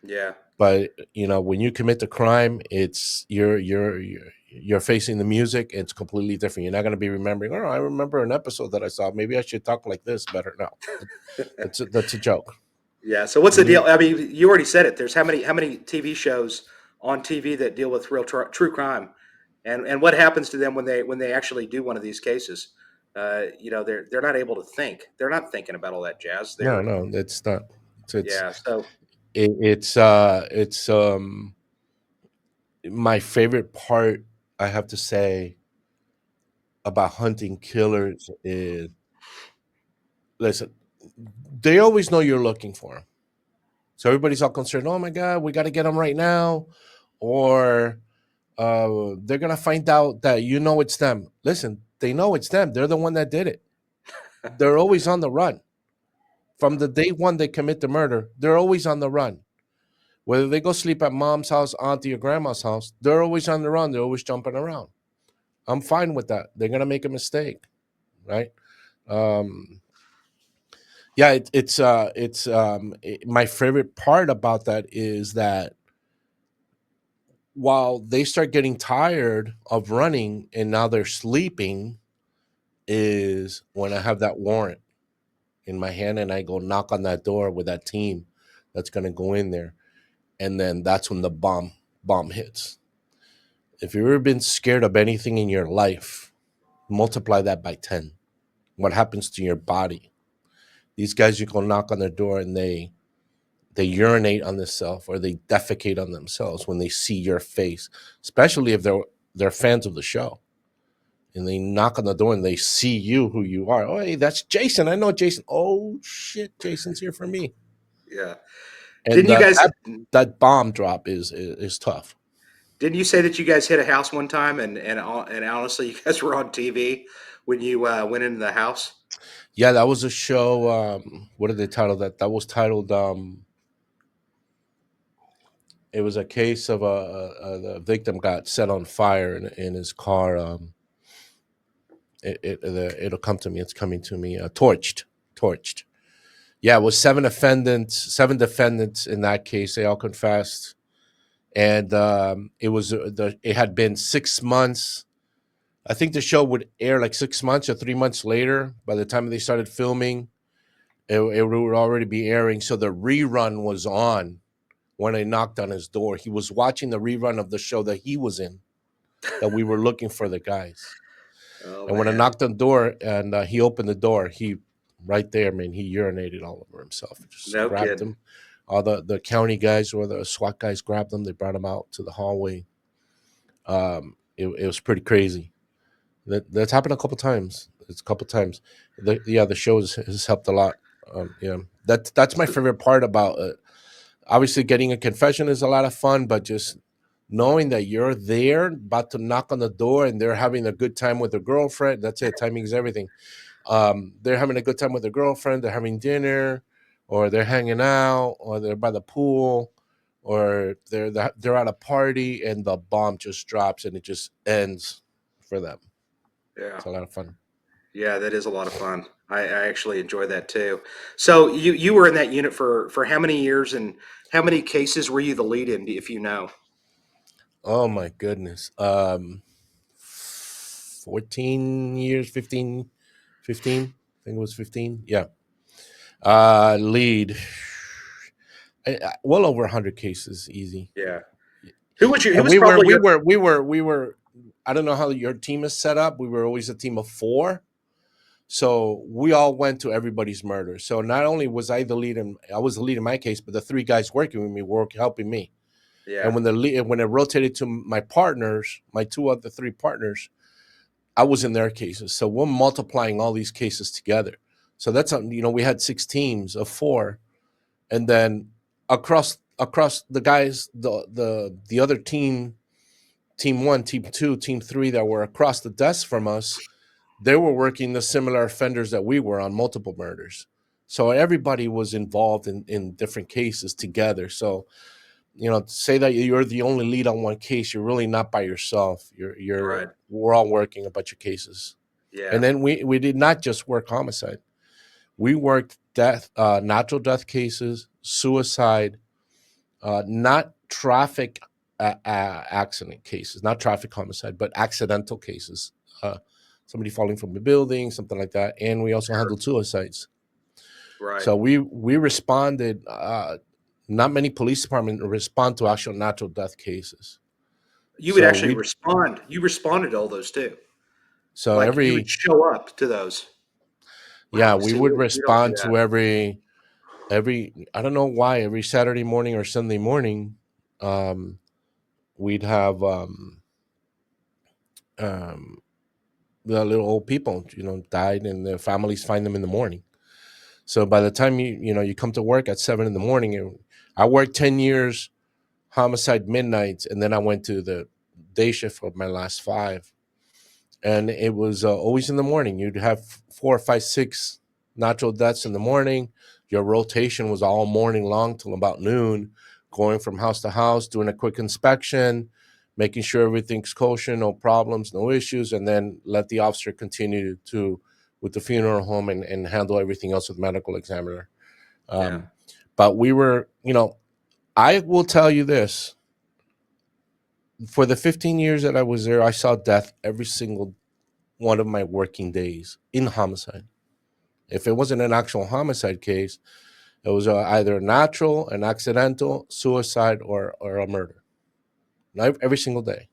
Yeah. But when you commit the crime, it's you're facing the music. It's completely different. You're not going to be remembering. Oh, I remember an episode that I saw. Maybe I should talk like this better. No, that's a joke. Yeah. So what's the deal? I mean, you already said it. There's how many TV shows on TV that deal with real true crime, and what happens to them when they actually do one of these cases? They're not able to think. They're not thinking about all that jazz. No, it's not. Yeah. So It's my favorite part. I have to say about hunting killers is, listen, they always know you're looking for them. So everybody's all concerned. Oh my God, we got to get them right now, or they're gonna find out that it's them. Listen, they know it's them. They're the one that did it. They're always on the run. From the day one they commit the murder, they're always on the run. Whether they go sleep at mom's house, auntie, or grandma's house, they're always on the run. They're always jumping around. I'm fine with that. They're gonna make a mistake, right? Um, yeah, my favorite part about that is that while they start getting tired of running and now they're sleeping, is when I have that warrant in my hand and I go knock on that door with that team that's gonna go in there, and then that's when the bomb hits. If you've ever been scared of anything in your life, multiply that by 10. What happens to your body? These guys, you go knock on their door and they urinate on themselves or they defecate on themselves when they see your face, especially if they're fans of the show. And they knock on the door and they see you, who you are. Oh, hey, that's Jason. I know Jason. Oh shit, Jason's here for me. yeah. And Didn't you guys? that bomb drop is tough. Didn't you say that you guys hit a house one time and honestly, you guys were on TV when you went into the house? Yeah, that was a show. What did they title that? That was titled. It was a case of the victim got set on fire in his car. It'll come to me. It's coming to me. Torched. Yeah, it was seven defendants in that case. They all confessed, and it had been 6 months. I think the show would air like 6 months or 3 months later. By the time they started filming, it would already be airing. So the rerun was on when I knocked on his door. He was watching the rerun of the show that he was in, that we were looking for the guys. Oh And when I man. knocked on the door and he opened the door, he right there, man, he urinated all over himself. Just No grabbed kidding. him. All the county guys or the SWAT guys grabbed him. They brought him out to the hallway. It was pretty crazy. That's happened a couple times. It's a couple times. The show has helped a lot. Yeah, that's my favorite part about it. Obviously, getting a confession is a lot of fun, but just knowing that you're there, about to knock on the door, and they're having a good time with their girlfriend. That's it. Timing is everything. They're having a good time with their girlfriend. They're having dinner, or they're hanging out, or they're by the pool, or they're at a party, and the bomb just drops, and it just ends for them. Yeah. It's a lot of fun. Yeah, that is a lot of fun. I actually enjoy that too. So you were in that unit for how many years and how many cases were you the lead in, if you know? Oh my goodness. 14 years, 15. I think it was 15. Yeah. Lead. Well over 100 cases, easy. Yeah. Who was your? Who And was probably your? we were. I don't know how your team is set up. We were always a team of 4. So we all went to everybody's murder. So not only was I the lead, I was the lead in my case, but the 3 guys working with me were helping me. Yeah. And when it rotated to my partners, my 2 other 3 partners, I was in their cases. So we're multiplying all these cases together. So that's we had 6 teams of 4, and then across the guys, the other team 1, team 2, team 3 that were across the desk from us, they were working the similar offenders that we were on multiple murders. So everybody was involved in different cases together. So, to say that you're the only lead on one case, you're really not by yourself. Right. We're all working a bunch of cases. Yeah. And then we did not just work homicide. We worked natural death cases, suicide, not traffic accident cases, not traffic homicide, but accidental cases. Somebody falling from a building, something like that. And we also handled suicides. Right. So we responded. Not many police departments respond to actual natural death cases. You would So actually respond. You responded to all those too. so Like you would every show up to those. yeah, Wow. we See, would we don't do respond that. to every I don't know why, every Saturday morning or Sunday morning, we'd have um the little old people, died, and their families find them in the morning. So by the time you come to work at 7 in the morning, I worked 10 years homicide midnights, and then I went to the day shift for my last 5. And it was always in the morning. You'd have 4 or 5, 6 natural deaths in the morning. Your rotation was all morning long till about noon, going from house to house, doing a quick inspection, making sure everything's kosher, no problems, no issues, and then let the officer continue with the funeral home and handle everything else with medical examiner. Yeah. But we were, I will tell you this: for the 15 years that I was there, I saw death every single one of my working days in homicide. If it wasn't an actual homicide case, it was either a natural, an accidental, suicide, or a murder. Every single day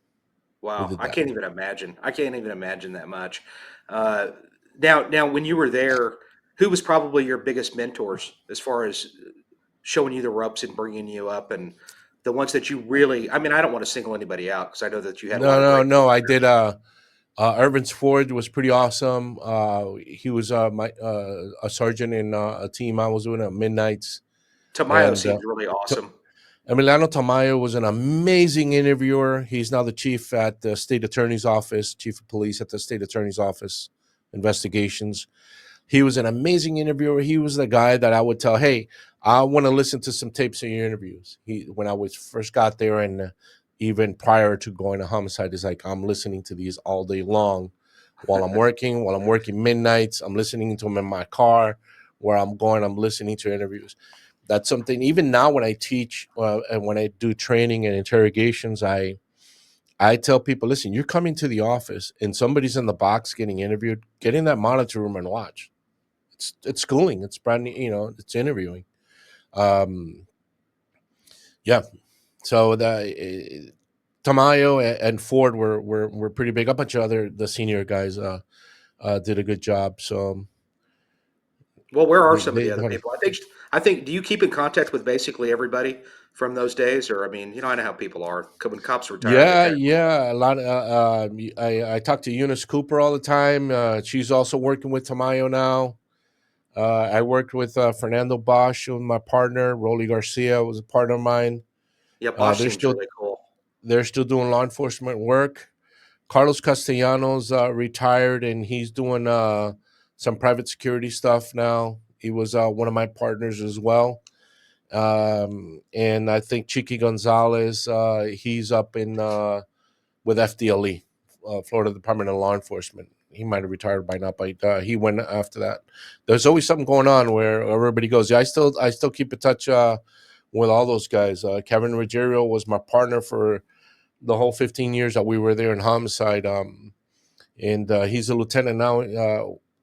we Wow. did I that. can't even imagine. I can't even imagine that much. Uh, now, when you were there, who was probably your biggest mentors as far as showing you the ropes and bringing you up, and the ones that you really? I mean, I don't want to single anybody out because I know that you had a lot No, of no, great no. I mentors. did. Irvin's Ford was pretty awesome. He was my a sergeant in a team I was doing at midnights, Tamayo and seems really awesome. Emiliano Tamayo was an amazing interviewer. He's now the chief at the state attorney's office, chief of police at the state attorney's office, investigations. He was an amazing interviewer. He was the guy that I would tell, "Hey, I want to listen to some tapes of your interviews." When I was first got there, and even prior to going to homicide, is like I'm listening to these all day long, while I'm working midnights. I'm listening to them in my car. Where I'm going, I'm listening to interviews. That's something. Even now, when I teach and when I do training and interrogations, I tell people, listen, you're coming to the office and somebody's in the box getting interviewed. Get in that monitor room and watch. It's schooling. It's brand new. It's interviewing. Um, yeah. So the Tamayo and Ford were pretty big. A bunch of the senior guys did a good job. So Well, where are they some of they, the other people? I think. Do you keep in contact with basically everybody from those days, or I mean, I know how people are. When cops retire, they kind of. yeah, a lot. I talk to Eunice Cooper all the time. She's also working with Tamayo now. I worked with Fernando Bosch, who was my partner. Rolly Garcia was a partner of mine. Yeah, Uh, Bosch they're seems still really cool. they're still doing law enforcement work. Carlos Castellanos retired, and he's doing some private security stuff now. He was one of my partners as well. And I think Chiqui Gonzalez, he's up in with FDLE, Florida Department of Law Enforcement. He might have retired by now, but he went after that. There's always something going on where everybody goes. Yeah, I still keep in touch with all those guys. Kevin Ruggiero was my partner for the whole 15 years that we were there in homicide. And he's a lieutenant now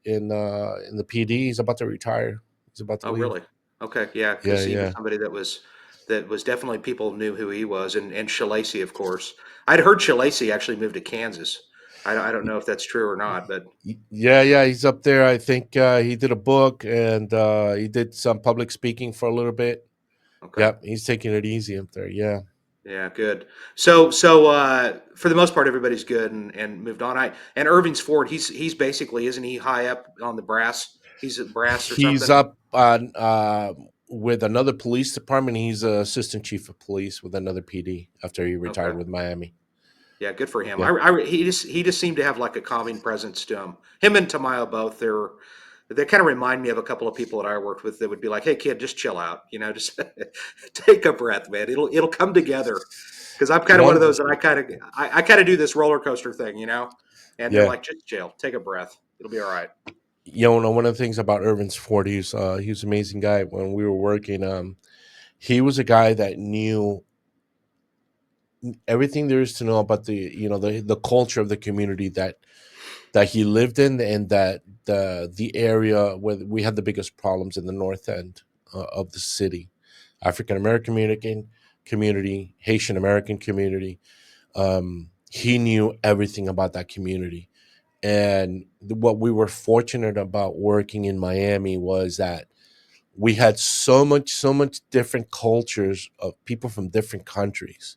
in the PD. He's about to retire. He's about to Oh, leave. really? Okay, yeah, Yeah, because he was yeah, somebody that was that was definitely people knew who he was, and Shalacy, of course. I'd heard Shalacy actually moved to Kansas. I don't know if that's true or not, but Yeah, he's up there. I think he did a book and he did some public speaking for a little bit. okay. Yep, he's taking it easy up there. Yeah. Yeah, good. So for the most part, everybody's good and moved on. And Irving's Ford, he's basically, isn't he high up on the brass? He's at brass or He's something. up on with another police department. He's a assistant chief of police with another PD after he Okay. retired with Miami. Yeah, good for him. Yeah. He just seemed to have like a calming presence to him. Him and Tamayo both. They kind of remind me of a couple of people that I worked with that would be like, "Hey, kid, just chill out. Just take a breath, man. It'll come together." Because I'm kind of one of One, those that I kind of do this roller coaster thing. And they're yeah. like, "Just chill, take a breath. It'll be all right." One of the things about Irvin Ford, he was an amazing guy when we were working. He was a guy that knew everything there is to know about the culture of the community that he lived in, and that the area where we had the biggest problems in the north end of the city, African American community, Haitian American community. He knew everything about that community, and what we were fortunate about working in Miami was that we had so much different cultures of people from different countries.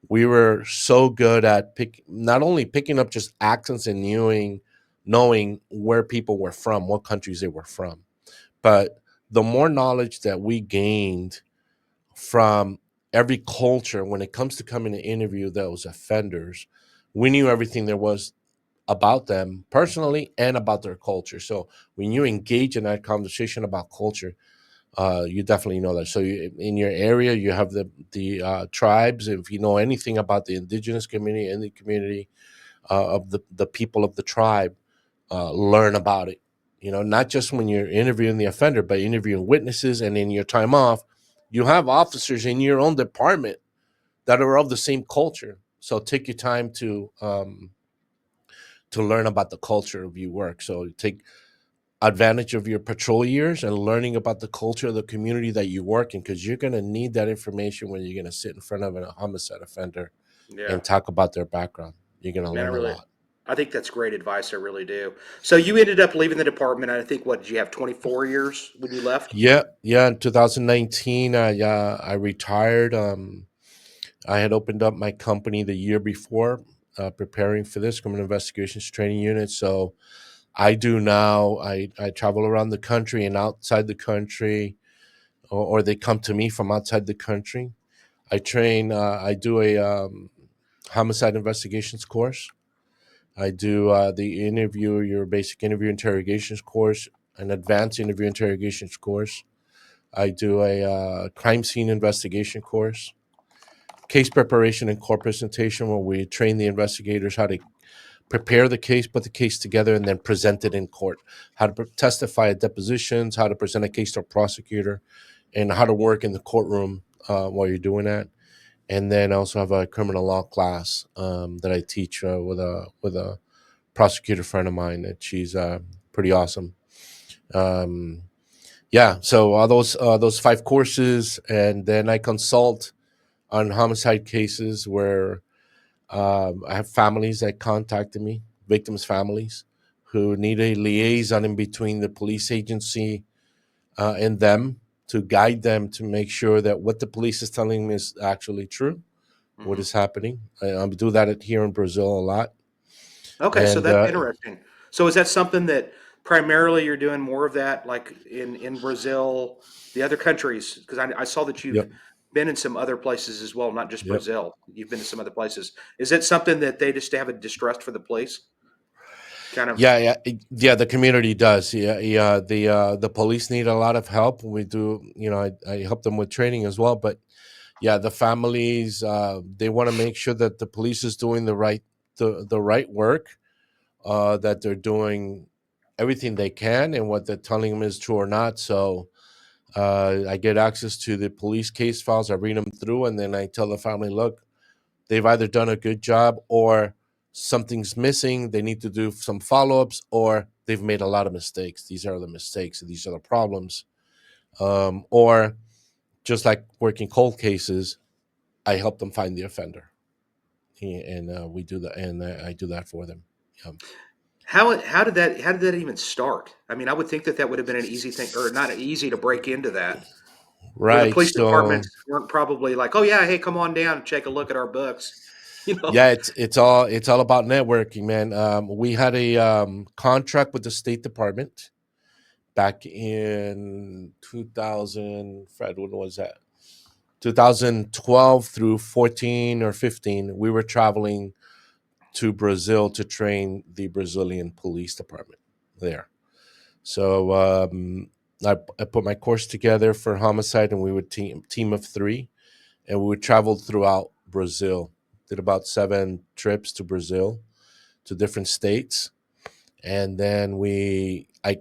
We were so good at not only picking up just accents and knowing where people were from, what countries they were from, but the more knowledge that we gained from every culture when it comes to coming to interview those offenders, we knew everything there was about them personally and about their culture. So when you engage in that conversation about culture, you definitely know that. So in your area, you have the tribes. If you know anything about the indigenous community and the community of the people of the tribe, learn about it. Not just when you're interviewing the offender, but interviewing witnesses, and in your time off, you have officers in your own department that are of the same culture. So take your time to learn about the culture of your work. So take advantage of your patrol years and learning about the culture of the community that you work in, because you're going to need that information when you're going to sit in front of a homicide offender Yeah, and talk about their background. You're going to man, learn a lot. I think that's great advice. I really do. So you ended up leaving the department. I think what did you have 24 years when you left? Yeah. In 2019, I retired. I had opened up my company the year before, preparing for this criminal investigations training unit. So I do now. I travel around the country and outside the country, or they come to me from outside the country. I train. I do a homicide investigations course. I do your basic interview interrogations course, an advanced interview interrogations course. I do a crime scene investigation course, case preparation and court presentation, where we train the investigators how to prepare the case, put the case together, and then present it in court. How to testify at depositions, how to present a case to a prosecutor, and how to work in the courtroom while you're doing that. And then I also have a criminal law class that I teach with a prosecutor friend of mine. That she's pretty awesome. Um, yeah, so all those 5 courses, and then I consult on homicide cases where I have families that contacted me, victims' families, who need a liaison in between the police agency and them, to guide them to make sure that what the police is telling me is actually true, what Hmm. is happening. I do that here in Brazil a lot. Okay, so And that's interesting. So is that something that primarily you're doing more of that, like in Brazil, the other countries? Because I saw that you've yep, been in some other places as well, not just yep. Brazil. You've been to some other places. Is it something that they just have a distrust for the police? Kind of. Yeah. The community does. Yeah. The police need a lot of help. We do. I help them with training as well. But yeah, the families, they want to make sure that the police is doing the right work, that they're doing everything they can, and what they're telling them is true or not. So I get access to the police case files. I read them through, and then I tell the family, look, they've either done a good job, or something's missing. They need to do some follow ups, or they've made a lot of mistakes. These are the mistakes, and these are the problems. Or just like working cold cases, I help them find the offender, and we do that, and I do that for them. How did that even start? I mean, I would think that that would have been an easy thing, or not easy to break into that, where the Right. police So departments weren't probably like, "Oh yeah, hey, come on down and take a look at our books," you know? yeah, it's all about networking, man. We had a contract with the State Department back in 2000. Fred, when was that? 2012 through 14 or 15. We were traveling to Brazil to train the Brazilian police department there. So I put my course together for homicide, and we would team of three, and we would travel throughout Brazil. Did about 7 trips to Brazil, to different states, and then I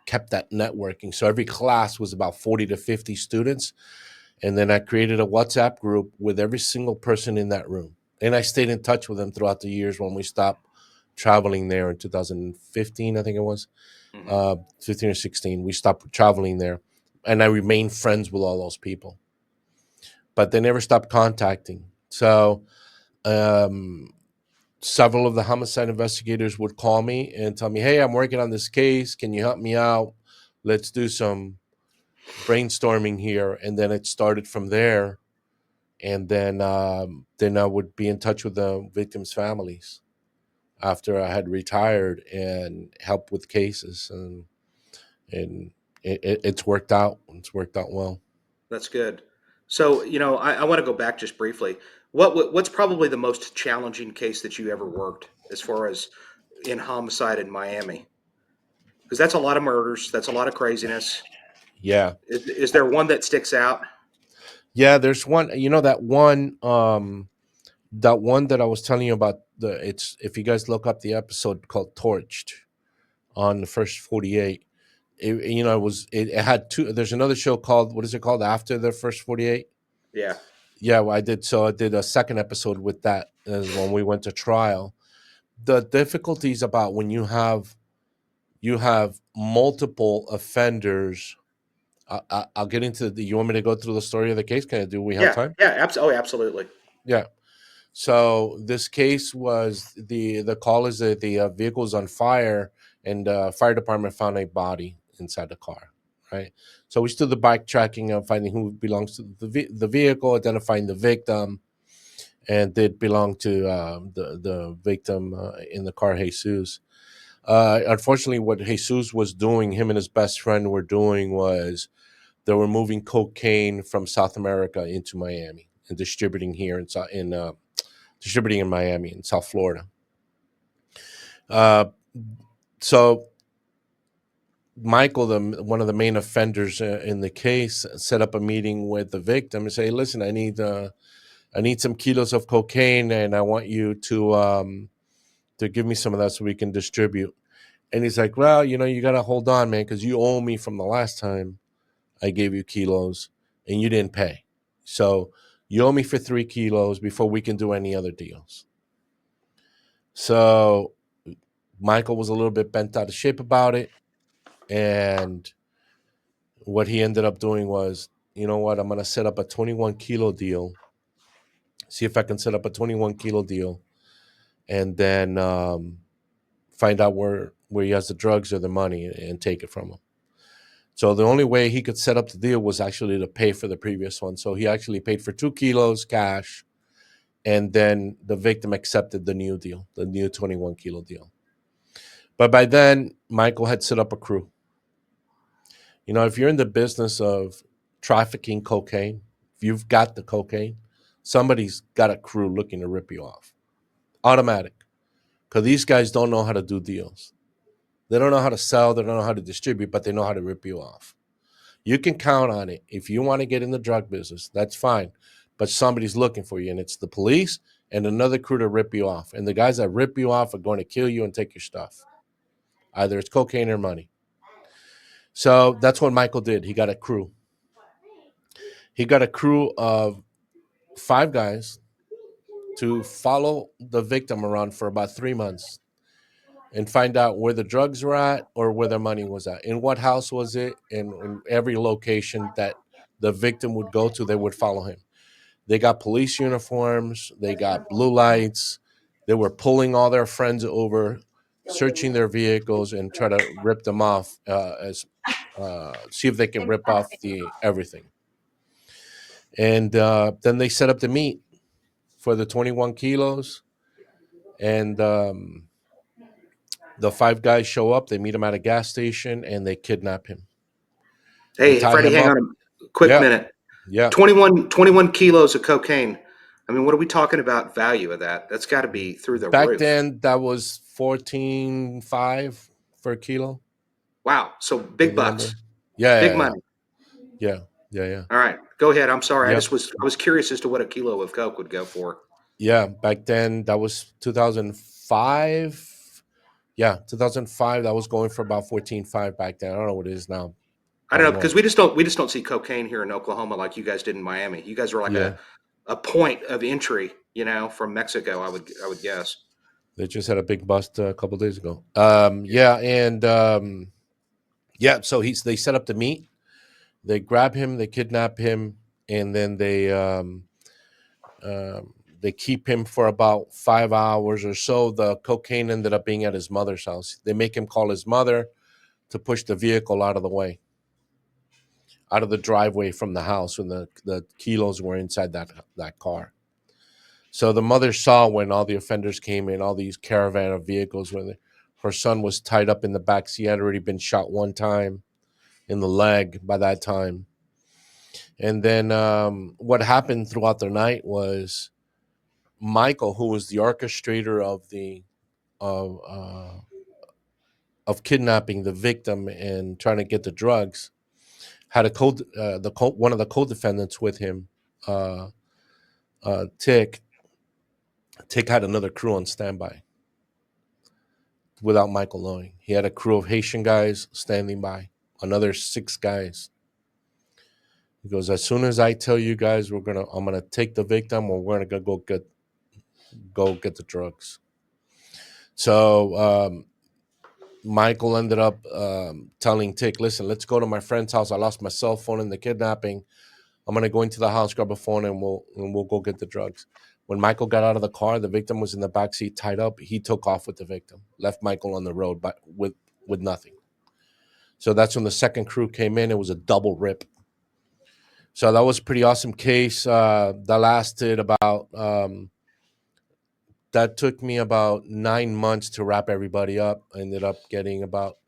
kept that networking. So every class was about 40 to 50 students, and then I created a WhatsApp group with every single person in that room, and I stayed in touch with them throughout the years when we stopped traveling there in 2015, I think it was. Mhm. 15 or 16, we stopped traveling there, and I remained friends with all those people, but they never stopped contacting. So um, several of the homicide investigators would call me and tell me, "Hey, I'm working on this case. Can you help me out? Let's do some brainstorming here." And then it started from there. And then I would be in touch with the victims' families after I had retired and help with cases, and it's worked out. It's worked out well. That's good. So, I want to go back just briefly. What's probably the most challenging case that you ever worked as far as in homicide in Miami? Because that's a lot of murders. That's a lot of craziness. Yeah, Is there one that sticks out? yeah. There's one. That one that I was telling you about. It's, if you guys look up the episode called Torched on the first 48. It had two. There's another show called, what is it called, after the first 48? Yeah. Yeah, well, I did a second episode with that, as when we went to trial. The difficulties about when you have multiple offenders. I'll get into the. You want me to go through the story of the case? Can I do? We have Yeah. time? Yeah. Oh, absolutely. Yeah. So this case was, the call is that the vehicle is on fire, and fire department found a body inside the car. Right. So we still the bike tracking and finding who belongs to the vehicle, identifying the victim, and did belong to the victim in the car, Jesus. Unfortunately, what Jesus was doing, him and his best friend were doing, was they were moving cocaine from South America into Miami and distributing here distributing in Miami in South Florida. Uh, so Michael, one of the main offenders in the case, set up a meeting with the victim and say, "Listen, I need some kilos of cocaine, and I want you to give me some of that so we can distribute." And he's like, "Well, you got to hold on, man, because you owe me from the last time I gave you kilos, and you didn't pay. So you owe me for 3 kilos before we can do any other deals." So Michael was a little bit bent out of shape about it. And what he ended up doing was, you know what, I'm going to set up a 21 kilo deal, see if I can set up a 21 kilo deal, and then find out where he has the drugs or the money, and take it from him. So the only way he could set up the deal was actually to pay for the previous one. So he actually paid for 2 kilos cash, and then the victim accepted the new deal, the new 21 kilo deal. But by then, Michael had set up a crew. If you're in the business of trafficking cocaine, if you've got the cocaine, somebody's got a crew looking to rip you off. Automatic. Because these guys don't know how to do deals. They don't know how to sell, they don't know how to distribute, but they know how to rip you off. You can count on it. If you want to get in the drug business, that's fine. But somebody's looking for you, and it's the police and another crew to rip you off. And the guys that rip you off are going to kill you and take your stuff. Either it's cocaine or money. So that's what Michael did. He got a crew. He got a crew of 5 guys to follow the victim around for about 3 months and find out where the drugs were at or where the money was at. In what house was it? In every location that the victim would go to, they would follow him. They got police uniforms, they got blue lights, they were pulling all their friends over, searching their vehicles and try to rip them off, see if they can rip off the everything. And then they set up the meet for the 21 kilos. And the five guys show up. They meet him at a gas station and they kidnap him. They Hey, tie Freddie, him hang up. on a quick Yeah, minute. yeah. 21 kilos of cocaine. I mean, what are we talking about value of that? That's got to be through the Back roof. then, that was 14.5 for a kilo. Wow. So You big remember? bucks, Yeah, big yeah, money. yeah, yeah, yeah. All right, go ahead. I'm sorry. Yep. I was curious as to what a kilo of coke would go for. Yeah, back then that was 2005. Yeah, 2005. That was going for about 14.5 back then. I don't know what it is now. I I don't know don't know. because we just don't see cocaine here in Oklahoma like you guys did in Miami. You guys are like Yeah, a point of entry, from Mexico. I would guess. they just had a big bust a couple days ago. Yeah, and yeah. So they set up the meet. They grab him, they kidnap him, and then they keep him for about 5 hours or so. The cocaine ended up being at his mother's house. They make him call his mother to push the vehicle out of the way, out of the driveway from the house when the kilos were inside that car. So the mother saw when all the offenders came in, all these caravan of vehicles, when her son was tied up in the back seat. He had already been shot one time in the leg by that time. And then what happened throughout the night was Michael, who was the orchestrator of kidnapping the victim and trying to get the drugs, had one of the co-defendants with him, uh, Tick. Tick had another crew on standby without Michael knowing. He had a crew of Haitian guys standing by, another 6 guys. He goes, as soon as I tell you guys I'm gonna take the victim, or we're gonna go get the drugs. So Michael ended up telling Tick, listen, let's go to my friend's house. I lost my cell phone in the kidnapping. I'm gonna go into the house, grab a phone, and we'll go get the drugs. When Michael got out of the car, the victim was in the back seat tied up. He took off with the victim, left Michael on the road, but with nothing. So that's when the second crew came in. It was a double rip. So that was a pretty awesome case. That lasted about that took me about 9 months to wrap everybody up. I ended up getting about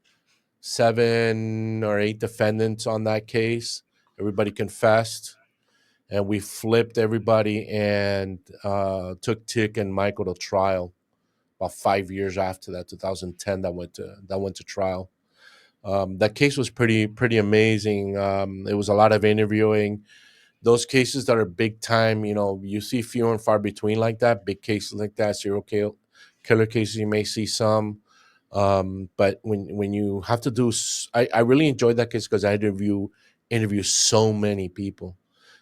7 or 8 defendants on that case. Everybody confessed, and we flipped everybody and took Tick and Michael to trial. About 5 years after that, 2010, that went to trial. That case was pretty amazing. It was a lot of interviewing. Those cases that are big time, you see few and far between like that. Big cases like that, serial killer cases, you may see some. But when you have to do, I really enjoyed that case because I had to interview so many people.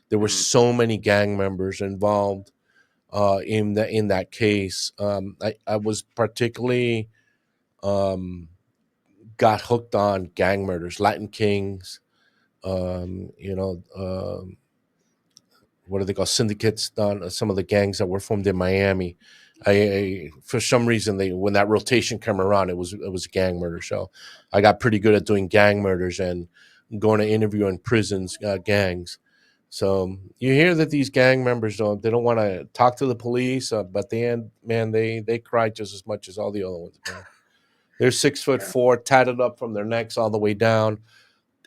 There were Mhm. so many gang members involved in that case. I was particularly got hooked on gang murders, Latin Kings. Um, you know, um, what do they call syndicates? On some of the gangs that were formed in Miami. For some reason when that rotation came around, it was a gang murder show. I got pretty good at doing gang murders and going to interview in prisons, gangs. So you hear that these gang members they don't want to talk to the police, but the end, man, they cry just as much as all the other ones, man. They're 6'4", tatted up from their necks all the way down.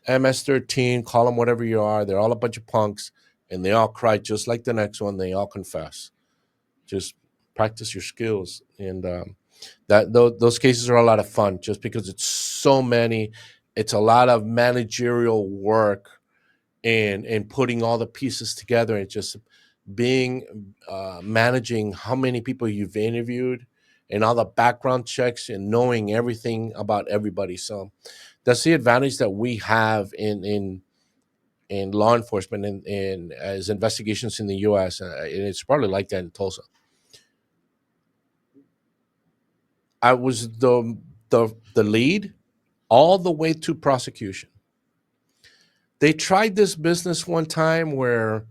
MS-13, call them whatever you are. They're all a bunch of punks, and they all cry just like the next one. They all confess. Just practice your skills, and those cases are a lot of fun. Just because it's so many, it's a lot of managerial work and putting all the pieces together, and just being managing how many people you've interviewed and all the background checks and knowing everything about everybody. So that's the advantage that we have in law enforcement and as investigations in the U.S. And it's probably like that in Tulsa. I was the lead all the way to prosecution. They tried this business one time where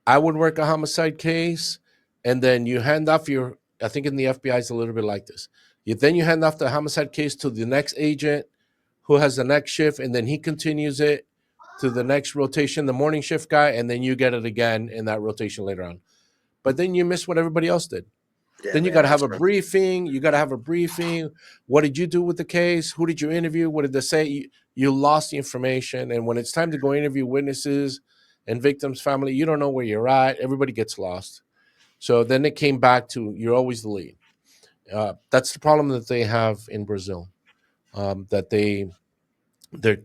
I would work a homicide case, and then you hand off your. I think in the FBI it's a little bit like this. Then you hand off the homicide case to the next agent, who has the next shift, and then he continues it to the next rotation, the morning shift guy, and then you get it again in that rotation later on. But then you miss what everybody else did. Yeah, Then you man, got to have that's a briefing. You got to have a briefing. What did you do with the case? Who did you interview? What did they say? You lost the information. And when it's time to go interview witnesses and victims' family, you don't know where you're at. Everybody gets lost. So then it came back to you're always the lead. That's the problem that they have in Brazil. That they're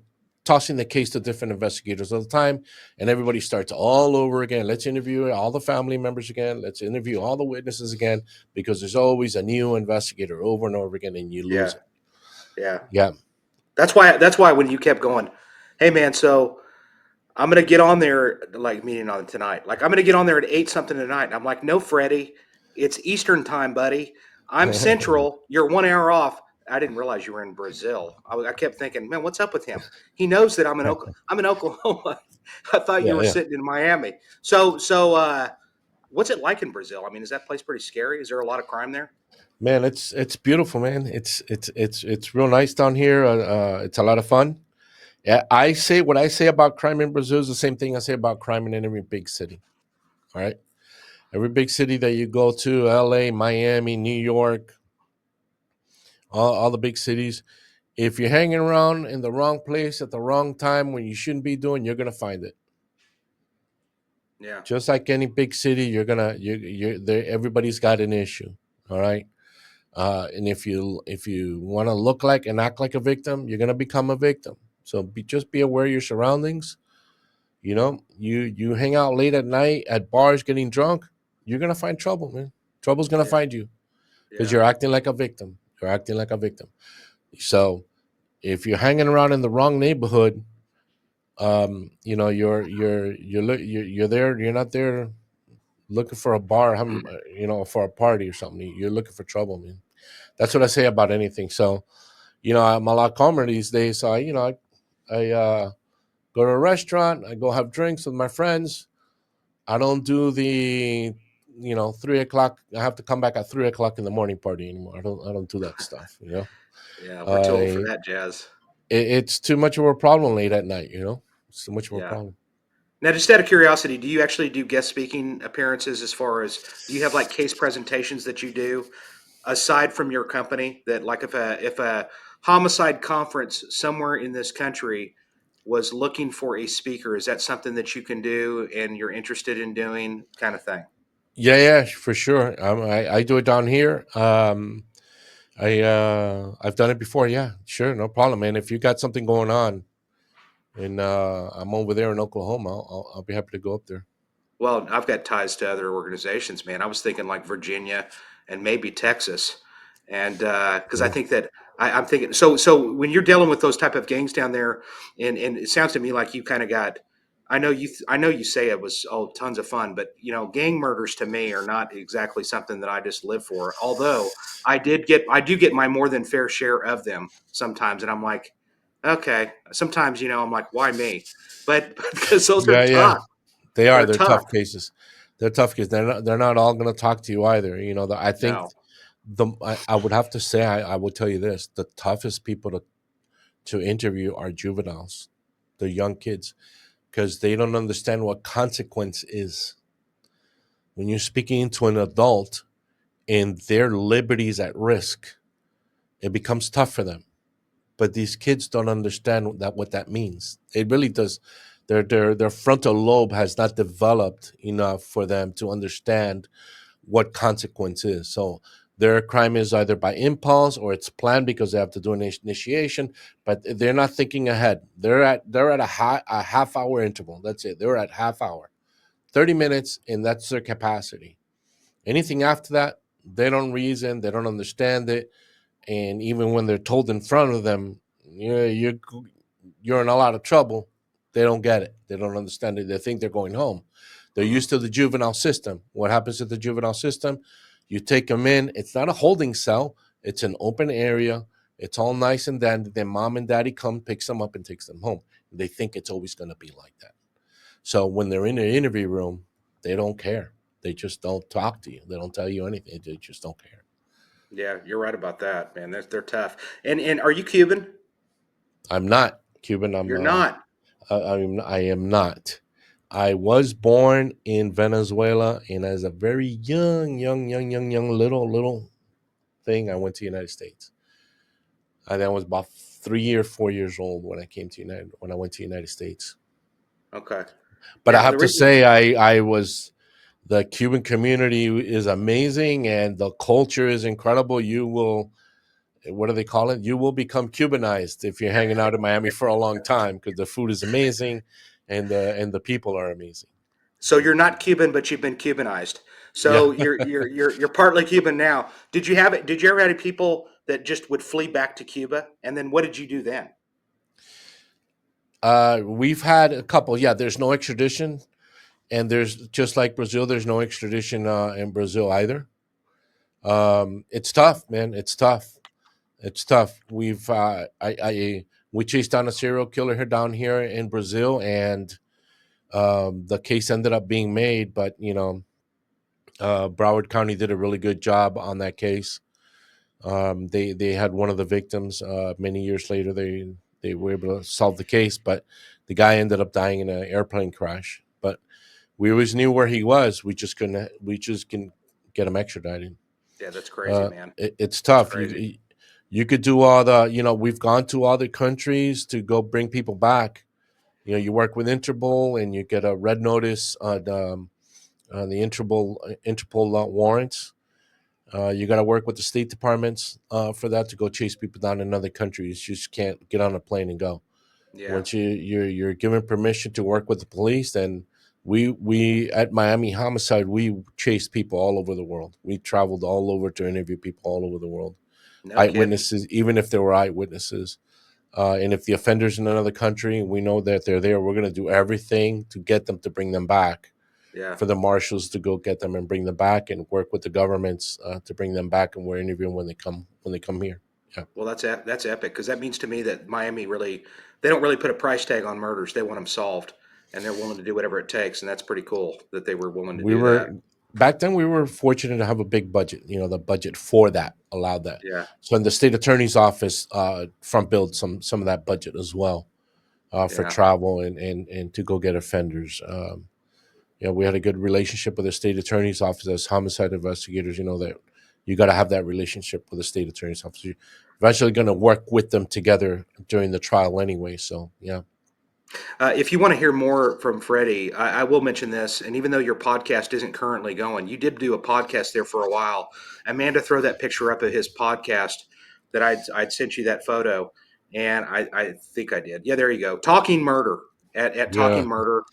tossing the case to different investigators all the time, and everybody starts all over again. Let's interview all the family members again. Let's interview all the witnesses again, because there's always a new investigator over and over again, and you lose it. Yeah. Yeah. That's why when you kept going, hey man, so I'm gonna get on there like meeting on tonight. Like I'm gonna get on there at 8 something tonight. And I'm like, no, Freddie, it's Eastern time, buddy. I'm Central. You're 1 hour off. I didn't realize you were in Brazil. I kept thinking, man, what's up with him? He knows that I'm in Oklahoma. I thought you Yeah, were yeah. sitting in Miami. So what's it like in Brazil? I mean, is that place pretty scary? Is there a lot of crime there? Man, it's beautiful, man. It's real nice down here. It's a lot of fun. Yeah, I say what I say about crime in Brazil is the same thing I say about crime in every big city. All right, every big city that you go to, L.A., Miami, New York, all the big cities. If you're hanging around in the wrong place at the wrong time when you shouldn't be doing, you're gonna find it. Yeah. Just like any big city, you're there. Everybody's got an issue. All right. And if you want to look like and act like a victim, you're gonna become a victim. So just be aware of your surroundings. You hang out late at night at bars getting drunk, you're gonna find trouble, man. Trouble's gonna Yeah. find you because Yeah. you're acting like a victim. You're acting like a victim. So if you're hanging around in the wrong neighborhood, you're there. You're not there looking for a bar, for a party or something. You're looking for trouble, man. That's what I say about anything. So, I'm a lot calmer these days. So I go to a restaurant. I go have drinks with my friends. I don't do the 3 o'clock. I have to come back at 3 o'clock in the morning party anymore. I don't do that stuff. Yeah. We're too old for I that jazz. it's too much of a problem late at night. It's too much of a Yeah. problem. Now, just out of curiosity, do you actually do guest speaking appearances as far as do you have like case presentations that you do aside from your company that like if a homicide conference somewhere in this country was looking for a speaker, is that something that you can do and you're interested in doing kind of thing? Yeah, for sure. I do it down here. I've done it before. Yeah, sure, no problem, man. If you got something going on, and I'm over there in Oklahoma, I'll be happy to go up there. Well, I've got ties to other organizations, man. I was thinking like Virginia and maybe Texas, and because I Yeah, think that I'm thinking so when you're dealing with those type of gangs down there, and it sounds to me like you kind of got. I know you say it was tons of fun, but gang murders to me are not exactly something that I just live for. Although I do get my more than fair share of them sometimes, and I'm like, okay. Sometimes I'm like, why me? But because those are yeah. tough, They are. they're They're tough. tough cases. They're tough cases. They're not all going to talk to you either. I think No. I would have to say I would tell you this: the toughest people to interview are juveniles, the young kids, because they don't understand what consequence is. When you're speaking to an adult and their liberties at risk, it becomes tough for them. But these kids don't understand what that means. It really does. Their frontal lobe has not developed enough for them to understand what consequence is. So their crime is either by impulse or it's planned because they have to do an initiation, but they're not thinking ahead. They're at a half hour interval. That's it. They're at half hour, 30 minutes, and that's their capacity. Anything after that, they don't reason. They don't understand it, and even when they're told in front of them, you're in a lot of trouble, they don't get it. They don't understand it. They think they're going home. They're Mhm. used to the juvenile system. What happens to the juvenile system? You take them in. It's not a holding cell. It's an open area. It's all nice and then their mom and daddy come, picks them up, and takes them home. They think it's always going to be like that. So when they're in the interview room, they don't care. They just don't talk to you. They don't tell you anything. They just don't care. Yeah, you're right about that, man. They're tough. And are you Cuban? I'm not Cuban. You're not. I am not. I was born in Venezuela, and as a very young little thing, I went to the United States. I was about 3 or 4 years old when I went to the United States. Okay. But I Yeah, have the to reason. say, I was the Cuban community is amazing, and the culture is incredible. You will, what do they call it? You will become Cubanized if you're hanging out in Miami for a long time because the food is amazing, and the people are amazing. So you're not Cuban, but you've been Cubanized. Yeah. So you're partly Cuban now. Did you have it? Did you ever have any people that just would flee back to Cuba? And then what did you do then? We've had a couple. Yeah, there's no extradition, and there's just like Brazil. There's no extradition in Brazil either. It's tough, man. It's tough. It's tough. We chased down a serial killer here down here in Brazil, and the case ended up being made. But Broward County did a really good job on that case. They had one of the victims. Many years later, they were able to solve the case, but the guy ended up dying in an airplane crash. But we always knew where he was. We just couldn't. We just can get him extradited. Yeah, that's crazy, man. It's That's tough. crazy. You could do all the. We've gone to other countries to go bring people back. You work with Interpol and you get a red notice on the Interpol warrants. You got to work with the state departments for that to go chase people down in other countries. You just can't get on a plane and go. Yeah. Once you're given permission to work with the police, then we at Miami Homicide we chased people all over the world. We traveled all over to interview people all over the world. No kidding. Eyewitnesses, even if there were eyewitnesses. And if the offender's in another country, we know that they're there. We're going to do everything to get them to bring them back Yeah. for the marshals to go get them and bring them back and work with the governments to bring them back. And we're interviewing when they come here. Yeah. Well, that's epic because that means to me that Miami really they don't really put a price tag on murders. They want them solved, and they're willing to do whatever it takes. And that's pretty cool that they were willing to We do that. were back then we were fortunate to have a big budget. The budget for that allowed that. Yeah. So in the state attorney's office, front billed some of that budget as well for Yeah. travel and to go get offenders. We had a good relationship with the state attorney's office as homicide investigators. You know that you got to have that relationship with the state attorney's office. You're eventually going to work with them together during the trial anyway. So yeah. If you want to hear more from Freddie, I will mention this. And even though your podcast isn't currently going, you did do a podcast there for a while. Amanda, throw that picture up of his podcast that I'd sent you that photo, and I think I did. Yeah, there you go. Talking Murder at Yeah. Talking Murder.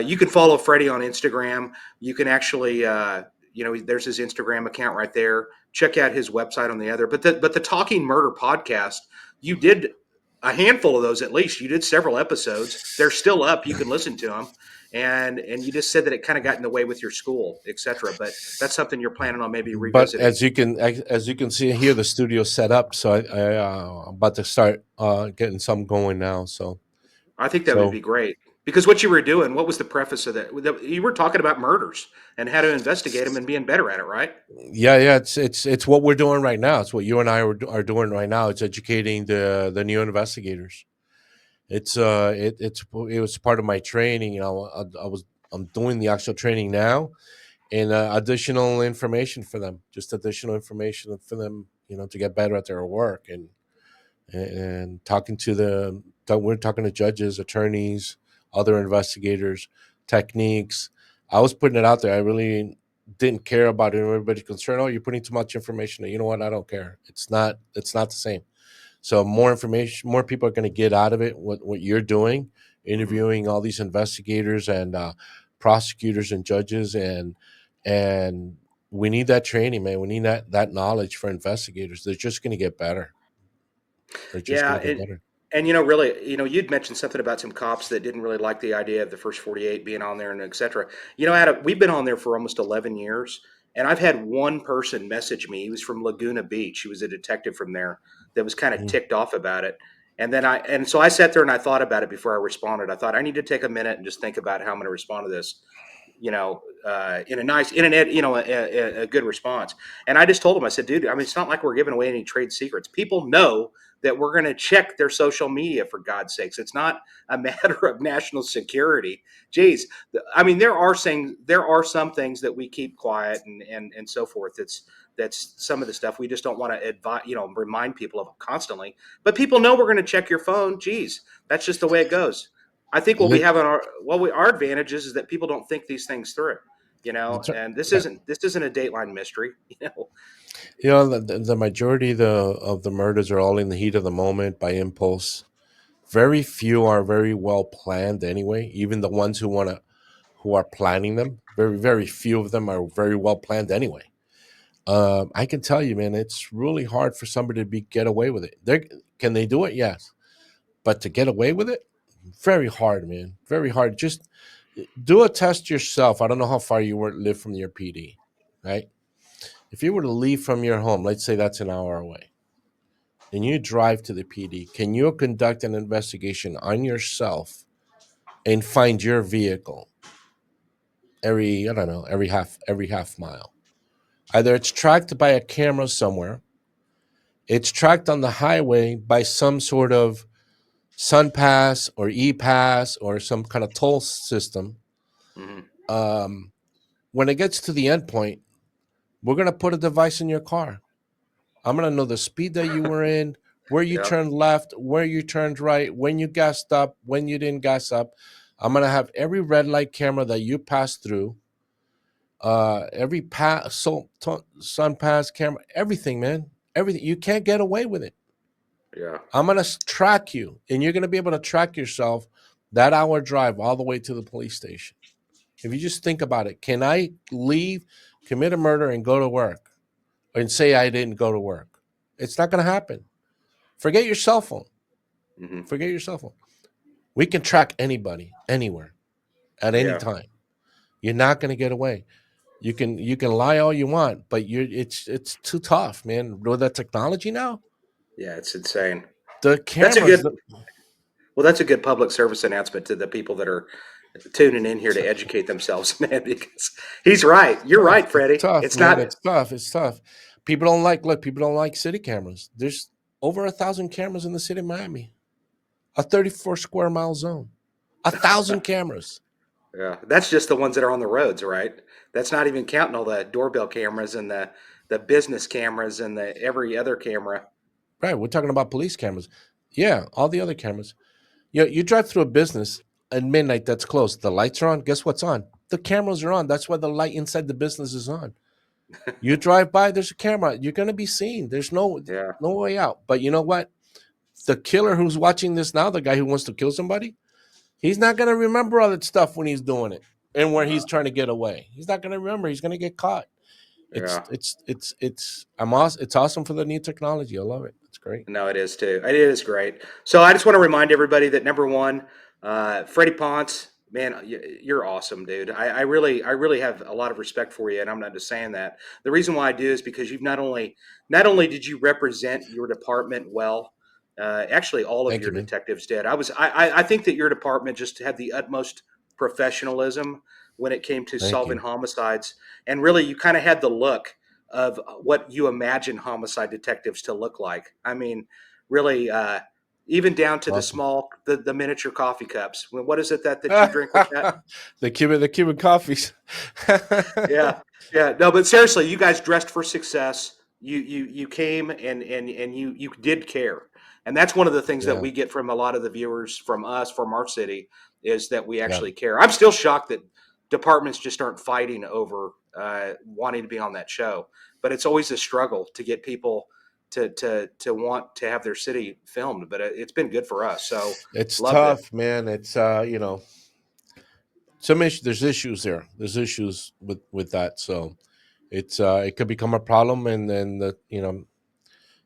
You can follow Freddie on Instagram. You can actually, there's his Instagram account right there. Check out his website on the other. But the Talking Murder podcast, you did a handful of those at least. You did several episodes. They're still up. You can listen to them. And you just said that it kind of got in the way with your school, et cetera. But that's something you're planning on maybe But revisiting. as you can see here, the studio's set up. So I'm about to start getting some going now. So I think that would so be great because what you were doing, what was the preface of that? You were talking about murders and how to investigate them and being better at it, right? yeah, it's what we're doing right now. It's what you and I are doing right now. It's educating the new investigators. It was part of my training. I'm doing the actual training now, and additional information for them, just additional information for them, to get better at their work and talking to we're talking to judges, attorneys, other investigators, techniques. I was putting it out there. I really didn't care about it. Everybody's concerned. Oh, you're putting too much information. You know what? I don't care. It's not the same. So more information, more people are going to get out of it. What you're doing, Mm-hmm. interviewing all these investigators and prosecutors and judges, and we need that training, man. We need that knowledge for investigators. They're just going to get better. They're just Yeah, going to get better. and really, you'd mentioned something about some cops that didn't really like the idea of the first 48 being on there and et cetera. Adam, we've been on there for almost 11 years, and I've had one person message me. He was from Laguna Beach. He was a detective from there. that was kind of Mm. ticked off about it. And so I sat there and I thought about it before I responded. I thought I need to take a minute and just think about how I'm going to respond to this, in a nice, a good response. And I just told him, I said, dude, I mean, it's not like we're giving away any trade secrets. People know that we're going to check their social media, for God's sakes. It's not a matter of national security. Geez, I mean, there are some things that we keep quiet and so forth. That's some of the stuff we just don't want to advise, remind people of constantly. But people know we're going to check your phone. Geez, that's just the way it goes. I think what we Lit- have our advantage is that people don't think these things through, that's right. and this Yeah. isn't a Dateline mystery, The majority of the murders are all in the heat of the moment by impulse. Very few are very well planned anyway. Even the ones who are planning them, very few of them are very well planned anyway. I can tell you, man, it's really hard for somebody to get away with it. Can they do it? Yes, but to get away with it, very hard, man. Very hard. Just do a test yourself. I don't know how far you live from your PD, right? If you were to leave from your home, let's say that's an hour away, and you drive to the PD, can you conduct an investigation on yourself and find your vehicle every, I don't know, every half mile? Either it's tracked by a camera somewhere, it's tracked on the highway by some sort of SunPass or ePass or some kind of toll system. hmm Um, when it gets to the endpoint, we're gonna put a device in your car. I'm gonna know the speed that you were in, where you yeah, turned left, where you turned right, when you gassed up, when you didn't gas up. I'm gonna have every red light camera that you passed through, every sun pass camera, everything, man, everything. You can't get away with it. yeah, I'm gonna track you, and you're gonna be able to track yourself that hour drive all the way to the police station. If you just think about it, can I leave, commit a murder, and go to work, and say I didn't go to work? It's not gonna happen. Forget your cell phone. hmm Forget your cell phone. We can track anybody, anywhere, at any yeah, time. You're not gonna get away. You can lie all you want, but it's too tough, man. With that technology now, yeah. It's insane. the That's a cameras. good. Well, that's a good public service announcement to the people that are tuning in here to educate themselves, man. Because he's right. You're Tough. right, It's Freddie. tough, It's man. not. It's tough. It's tough. People don't like look. People don't like city cameras. There's over 1,000 cameras in the city of Miami, a 34 square mile zone, 1,000 cameras. Yeah, that's just the ones that are on the roads, right? That's not even counting all the doorbell cameras and the business cameras and the every other camera. Right. We're talking about police cameras. Yeah, all the other cameras. You drive through a business at midnight that's closed. The lights are on. Guess what's on? The cameras are on. That's why the light inside the business is on. You drive by, there's a camera. You're gonna be seen. There's Yeah, no way out. But you know what? The killer who's watching this now, the guy who wants to kill somebody, he's not gonna remember all that stuff when he's doing it and where uh, he's trying to get away. He's not gonna remember. He's gonna get caught. yeah. It's awesome for the new technology. I love it. It's great. No, it is too. It is great. So I just want to remind everybody that number one, Freddie Ponce, man, you're awesome, dude. I really have a lot of respect for you, and I'm not just saying that. The reason why I do is because you've not only did you represent your department well, actually all of Thank your you, man. detectives did. I think that your department just had the utmost professionalism when it came to Thank solving you. homicides, and really you kind of had the look of what you imagine homicide detectives to look like. I mean, really, even down to Awesome. the miniature coffee cups. What is it that you drink with that? The Cuban coffees. Yeah, yeah. No, but seriously, you guys dressed for success. You came and you did care, and that's one of the things that Yeah, we get from a lot of the viewers from us from our city is that we yeah. actually care. I'm still shocked that departments just aren't fighting over wanting to be on that show, but it's always a struggle to get people to want to have their city filmed. But it's been good for us, so It's loved it. tough, man. It's some issue. There's issues there. There's issues with that. So it could become a problem, and then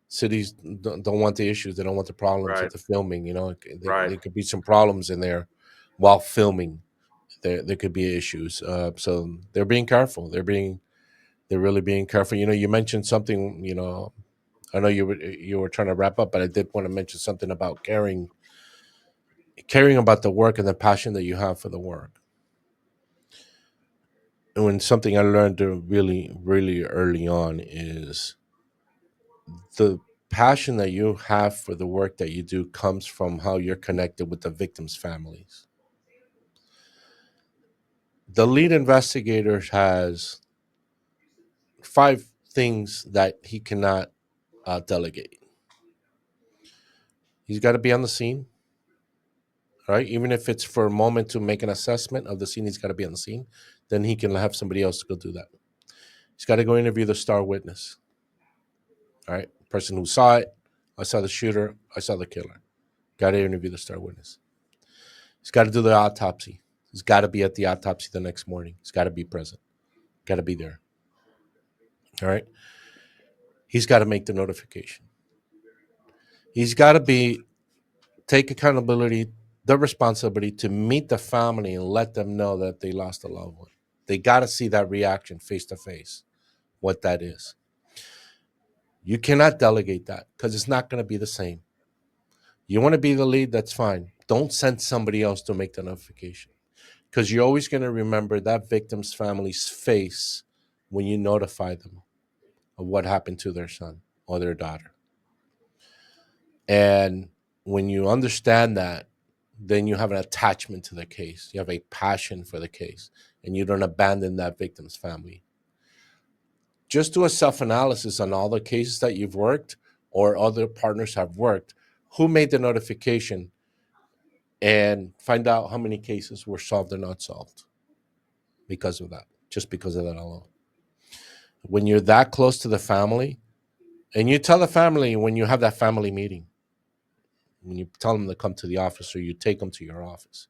cities don't want the issues. They don't want the problems with Right, the filming. right. There could be some problems in there while filming. There could be issues. So they're being careful. They're really being careful. You mentioned something. I know you were trying to wrap up, but I did want to mention something about caring about the work and the passion that you have for the work. And when something I learned really, really early on is the passion that you have for the work that you do comes from how you're connected with the victims' families. The lead investigator has 5 things that he cannot delegate. He's got to be on the scene, right? Even if it's for a moment to make an assessment of the scene, he's got to be on the scene. Then he can have somebody else go do that. He's got to go interview the star witness, all right? Person who saw it. I saw the shooter. I saw the killer. Got to interview the star witness. He's got to do the autopsy. He's got to be at the autopsy the next morning. He's got to be present. Got to be there. All right. He's got to make the notification. He's got to take accountability, the responsibility to meet the family and let them know that they lost a loved one. They got to see that reaction face to face, what that is. You cannot delegate that because it's not going to be the same. You want to be the lead, that's fine. Don't send somebody else to make the notification because you're always going to remember that victim's family's face when you notify them of what happened to their son or their daughter. And when you understand that, then you have an attachment to the case. You have a passion for the case, and you don't abandon that victim's family. Just do a self-analysis on all the cases that you've worked or other partners have worked. Who made the notification? And find out how many cases were solved or not solved because of that, just because of that alone. When you're that close to the family, and you tell the family when you have that family meeting, when you tell them to come to the office or you take them to your office,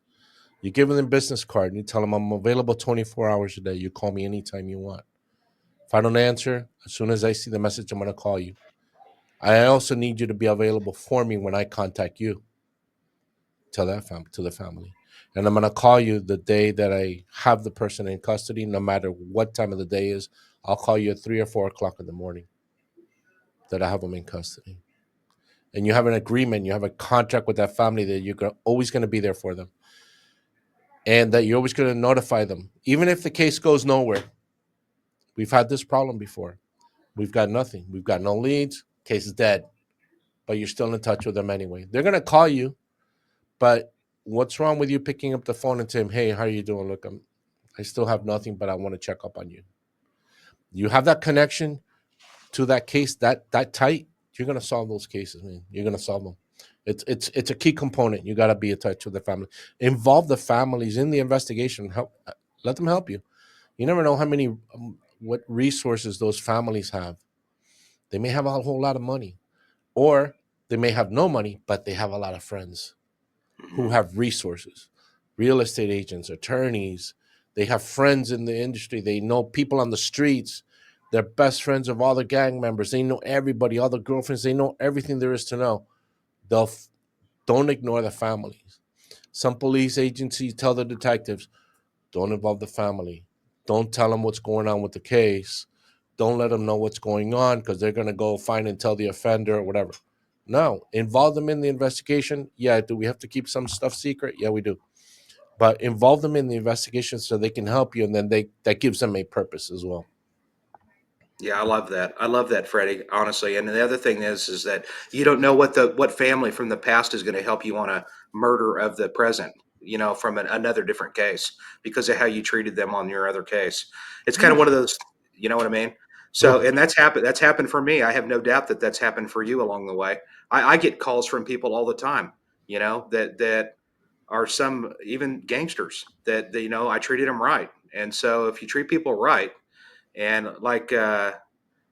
you give them a business card and you tell them I'm available 24 hours a day. You call me anytime you want. If I don't answer, as soon as I see the message, I'm going to call you. I also need you to be available for me when I contact you. Tell that to the family. And I'm going to call you the day that I have the person in custody, no matter what time of the day is. I'll call you at 3 or 4 o'clock in the morning that I have them in custody. And you have an agreement, you have a contract with that family that you're always going to be there for them. And that you're always going to notify them. Even if the case goes nowhere. We've had this problem before. We've got nothing. We've got no leads. Case is dead. But you're still in touch with them anyway. They're going to call you. But what's wrong with you picking up the phone and saying, hey, how are you doing? Look, I still have nothing, but I want to check up on you. You have that connection to that case that tight. You're going to solve those cases, man. You're going to solve them. It's a key component. You got to be in touch with the family. Involve the families in the investigation. Let them help you. You never know how many what resources those families have. They may have a whole lot of money, or they may have no money, but they have a lot of friends who have resources, real estate agents, attorneys. They have friends in the industry. They know people on the streets. They're best friends of all the gang members. They know everybody, all the girlfriends. They know everything there is to know. Don't ignore the families. Some police agencies tell the detectives, don't involve the family. Don't tell them what's going on with the case. Don't let them know what's going on because they're going to go find and tell the offender or whatever. No, involve them in the investigation. Yeah, do we have to keep some stuff secret? Yeah, we do. But involve them in the investigation so they can help you, and then that gives them a purpose as well. Yeah, I love that. I love that, Freddie, honestly. And the other thing is that you don't know what family from the past is going to help you on a murder of the present, from another different case because of how you treated them on your other case. It's kind of one of those, you know what I mean? So, and that's happened. That's happened for me. I have no doubt that that's happened for you along the way. I get calls from people all the time, that are some even gangsters that, I treated them right. And so if you treat people right, and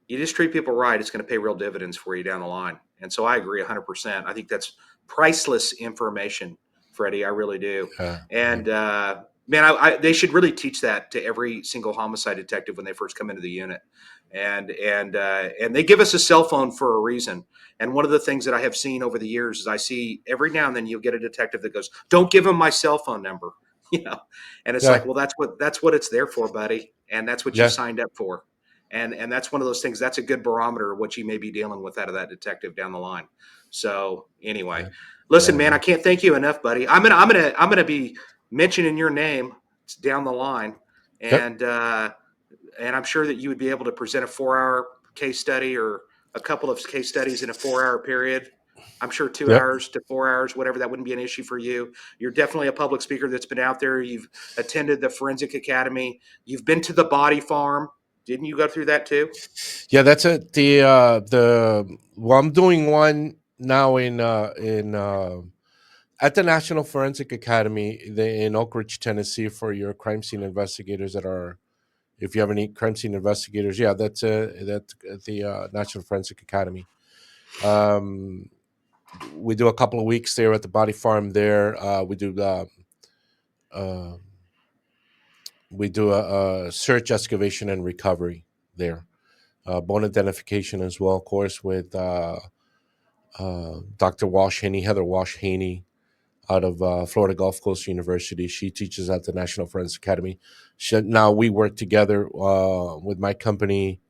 you just treat people right, it's going to pay real dividends for you down the line. And so I agree 100%. I think that's priceless information, Freddie. I really do. And man, they should really teach that to every single homicide detective when they first come into the unit. And they give us a cell phone for a reason. And one of the things that I have seen over the years is I see every now and then you'll get a detective that goes, "Don't give them my cell phone number," and it's like, well, that's what it's there for, buddy, and that's what you signed up for. And that's one of those things. That's a good barometer of what you may be dealing with out of that detective down the line. So anyway, listen, man, I can't thank you enough, buddy. I'm gonna be mentioning your name down the line, and I'm sure that you would be able to present a 4-hour case study or a couple of case studies in a 4-hour period. I'm sure 2 hours to 4 hours, whatever, that wouldn't be an issue for you. You're definitely a public speaker that's been out there. You've attended the Forensic Academy. You've been to the body farm. Didn't you go through that too? Yeah, that's it. Well, I'm doing one now in at the National Forensic Academy in Oak Ridge, Tennessee, for your crime scene investigators that are. If you have any crime scene investigators, yeah, that's at the National Forensic Academy. We do a couple of weeks there at the body farm. There, uh, we do a search, excavation, and recovery there. Bone identification as well, of course, with Dr. Heather Walsh Haney, out of Florida Gulf Coast University. She teaches at the National Forensic Academy. Now we work together with my company,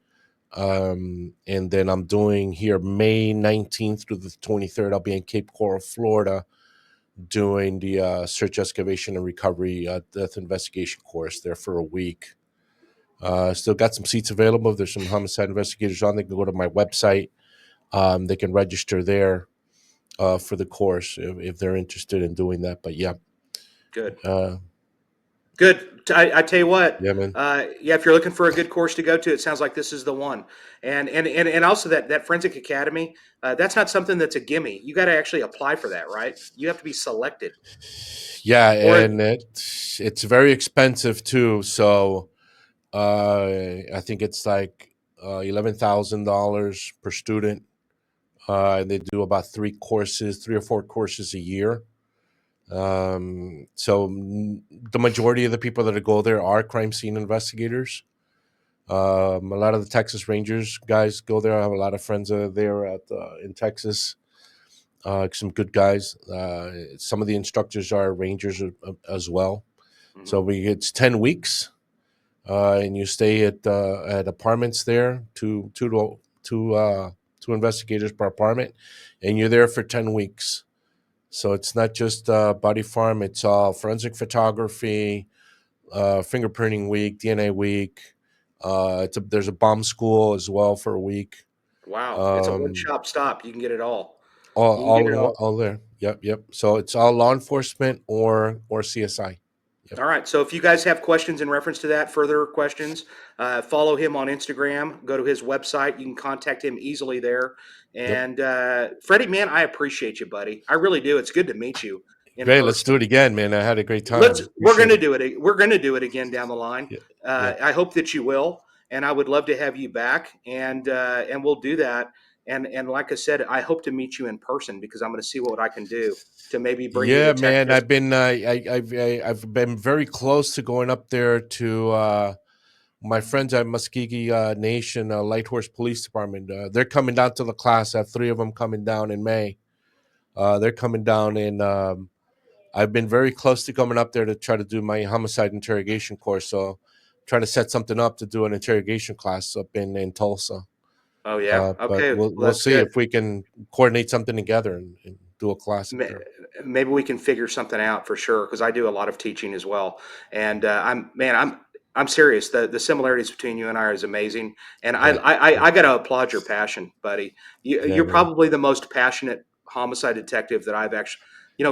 and then I'm doing here May 19th through the 23rd. I'll be in Cape Coral, Florida, doing the search, excavation, and recovery death investigation course there for a week. Still got some seats available. There's some homicide investigators on. They can go to my website. They can register there for the course if they're interested in doing that. But yeah, good. Good. I tell you what. Yeah, man. If you're looking for a good course to go to, it sounds like this is the one. And also that Forensic Academy, that's not something that's a gimme. You got to actually apply for that, right? You have to be selected. Yeah, and it's very expensive too. So I think it's like $11,000 per student. And they do about 3 or 4 courses a year. So the majority of the people that go there are crime scene investigators. A lot of the Texas Rangers guys go there. I have a lot of friends there in Texas. Some good guys. Some of the instructors are Rangers as well. Mm-hmm. So it's 10 weeks, and you stay at apartments there. Two investigators per apartment, and you're there for 10 weeks. So it's not just body farm; it's all forensic photography, fingerprinting week, DNA week. There's a bomb school as well for a week. Wow, it's a one-stop stop. You can get it all. All there. Yep. So it's all law enforcement or CSI. Yep. All right. So if you guys have questions in reference to that, further questions, follow him on Instagram. Go to his website. You can contact him easily there. And Freddie, man, I appreciate you, buddy. I really do. It's good to meet you. Great. Let's do it again, man. I had a great time. We're going to do it. We're going to do it again down the line. I hope that you will. And I would love to have you back. And we'll do that. And like I said, I hope to meet you in person because I'm going to see what I can do to maybe bring you to Texas. Man, I've been I've been very close to going up there to my friends at Muskegee Nation Light Horse Police Department. They're coming down to the class. I have 3 of them coming down in May. They're coming down, and I've been very close to coming up there to try to do my homicide interrogation course. So trying to set something up to do an interrogation class up in Tulsa. Oh yeah. Okay. But we'll see if we can coordinate something together and do a class. Maybe we can figure something out for sure. Cause I do a lot of teaching as well. And I'm serious. The similarities between you and I is amazing. And I got to applaud your passion, buddy. You're probably the most passionate homicide detective that I've actually,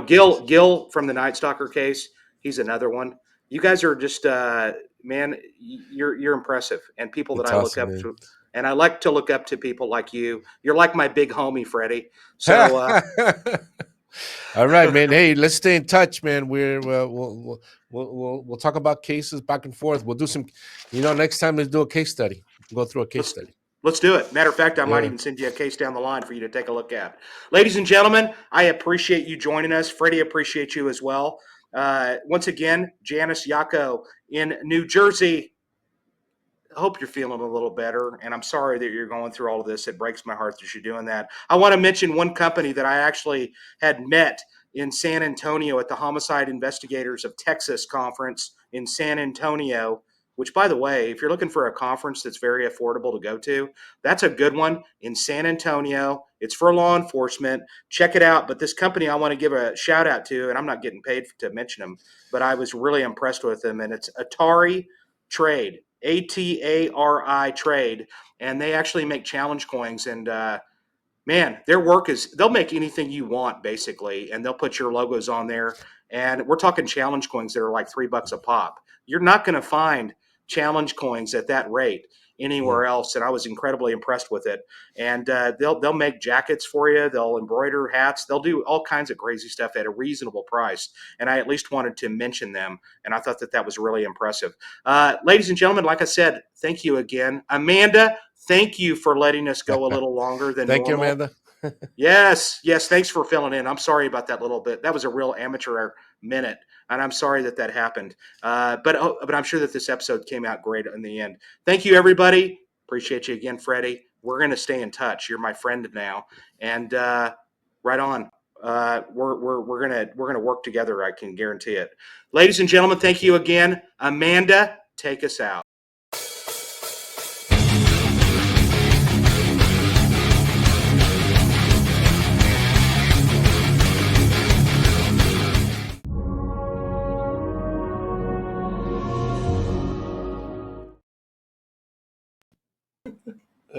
Gil from the Night Stalker case. He's another one. You guys are just, man, you're impressive. And people that I look up to. And I like to look up to people like you. You're like my big homie, Freddie. So, all right, man. Hey, let's stay in touch, man. We'll talk about cases back and forth. We'll do some, next time let's do a case study. We'll go through a case study. Let's do it. Matter of fact, I might even send you a case down the line for you to take a look at. Ladies and gentlemen, I appreciate you joining us. Freddie appreciates you as well. Once again, Janice Yako in New Jersey. I hope you're feeling a little better, and I'm sorry that you're going through all of this. It breaks my heart that you're doing that. I want to mention one company that I actually had met in San Antonio at the Homicide Investigators of Texas conference in San Antonio. which, by the way, if you're looking for a conference that's very affordable to go to, that's a good one in San Antonio. It's for law enforcement. Check it out. But this company I want to give a shout out to, and I'm not getting paid to mention them, but I was really impressed with them. And it's Atari Trade, ATARI Trade. And they actually make challenge coins. And man, their work is they'll make anything you want basically, and they'll put your logos on there. And we're talking challenge coins that are like $3 a pop. You're not going to find challenge coins at that rate anywhere else. And I was incredibly impressed with it. And they'll make jackets for you. They'll embroider hats. They'll do all kinds of crazy stuff at a reasonable price. And I at least wanted to mention them. And I thought that was really impressive. Ladies and gentlemen, like I said, thank you again. Amanda, thank you for letting us go a little longer than Thank normal. you, Amanda. Yes. Thanks for filling in. I'm sorry about that little bit. That was a real amateur minute, and I'm sorry that happened. But I'm sure that this episode came out great in the end. Thank you, everybody. Appreciate you again, Freddie. We're going to stay in touch. You're my friend now, and right on. We're gonna work together. I can guarantee it. Ladies and gentlemen, thank you again. Amanda, take us out.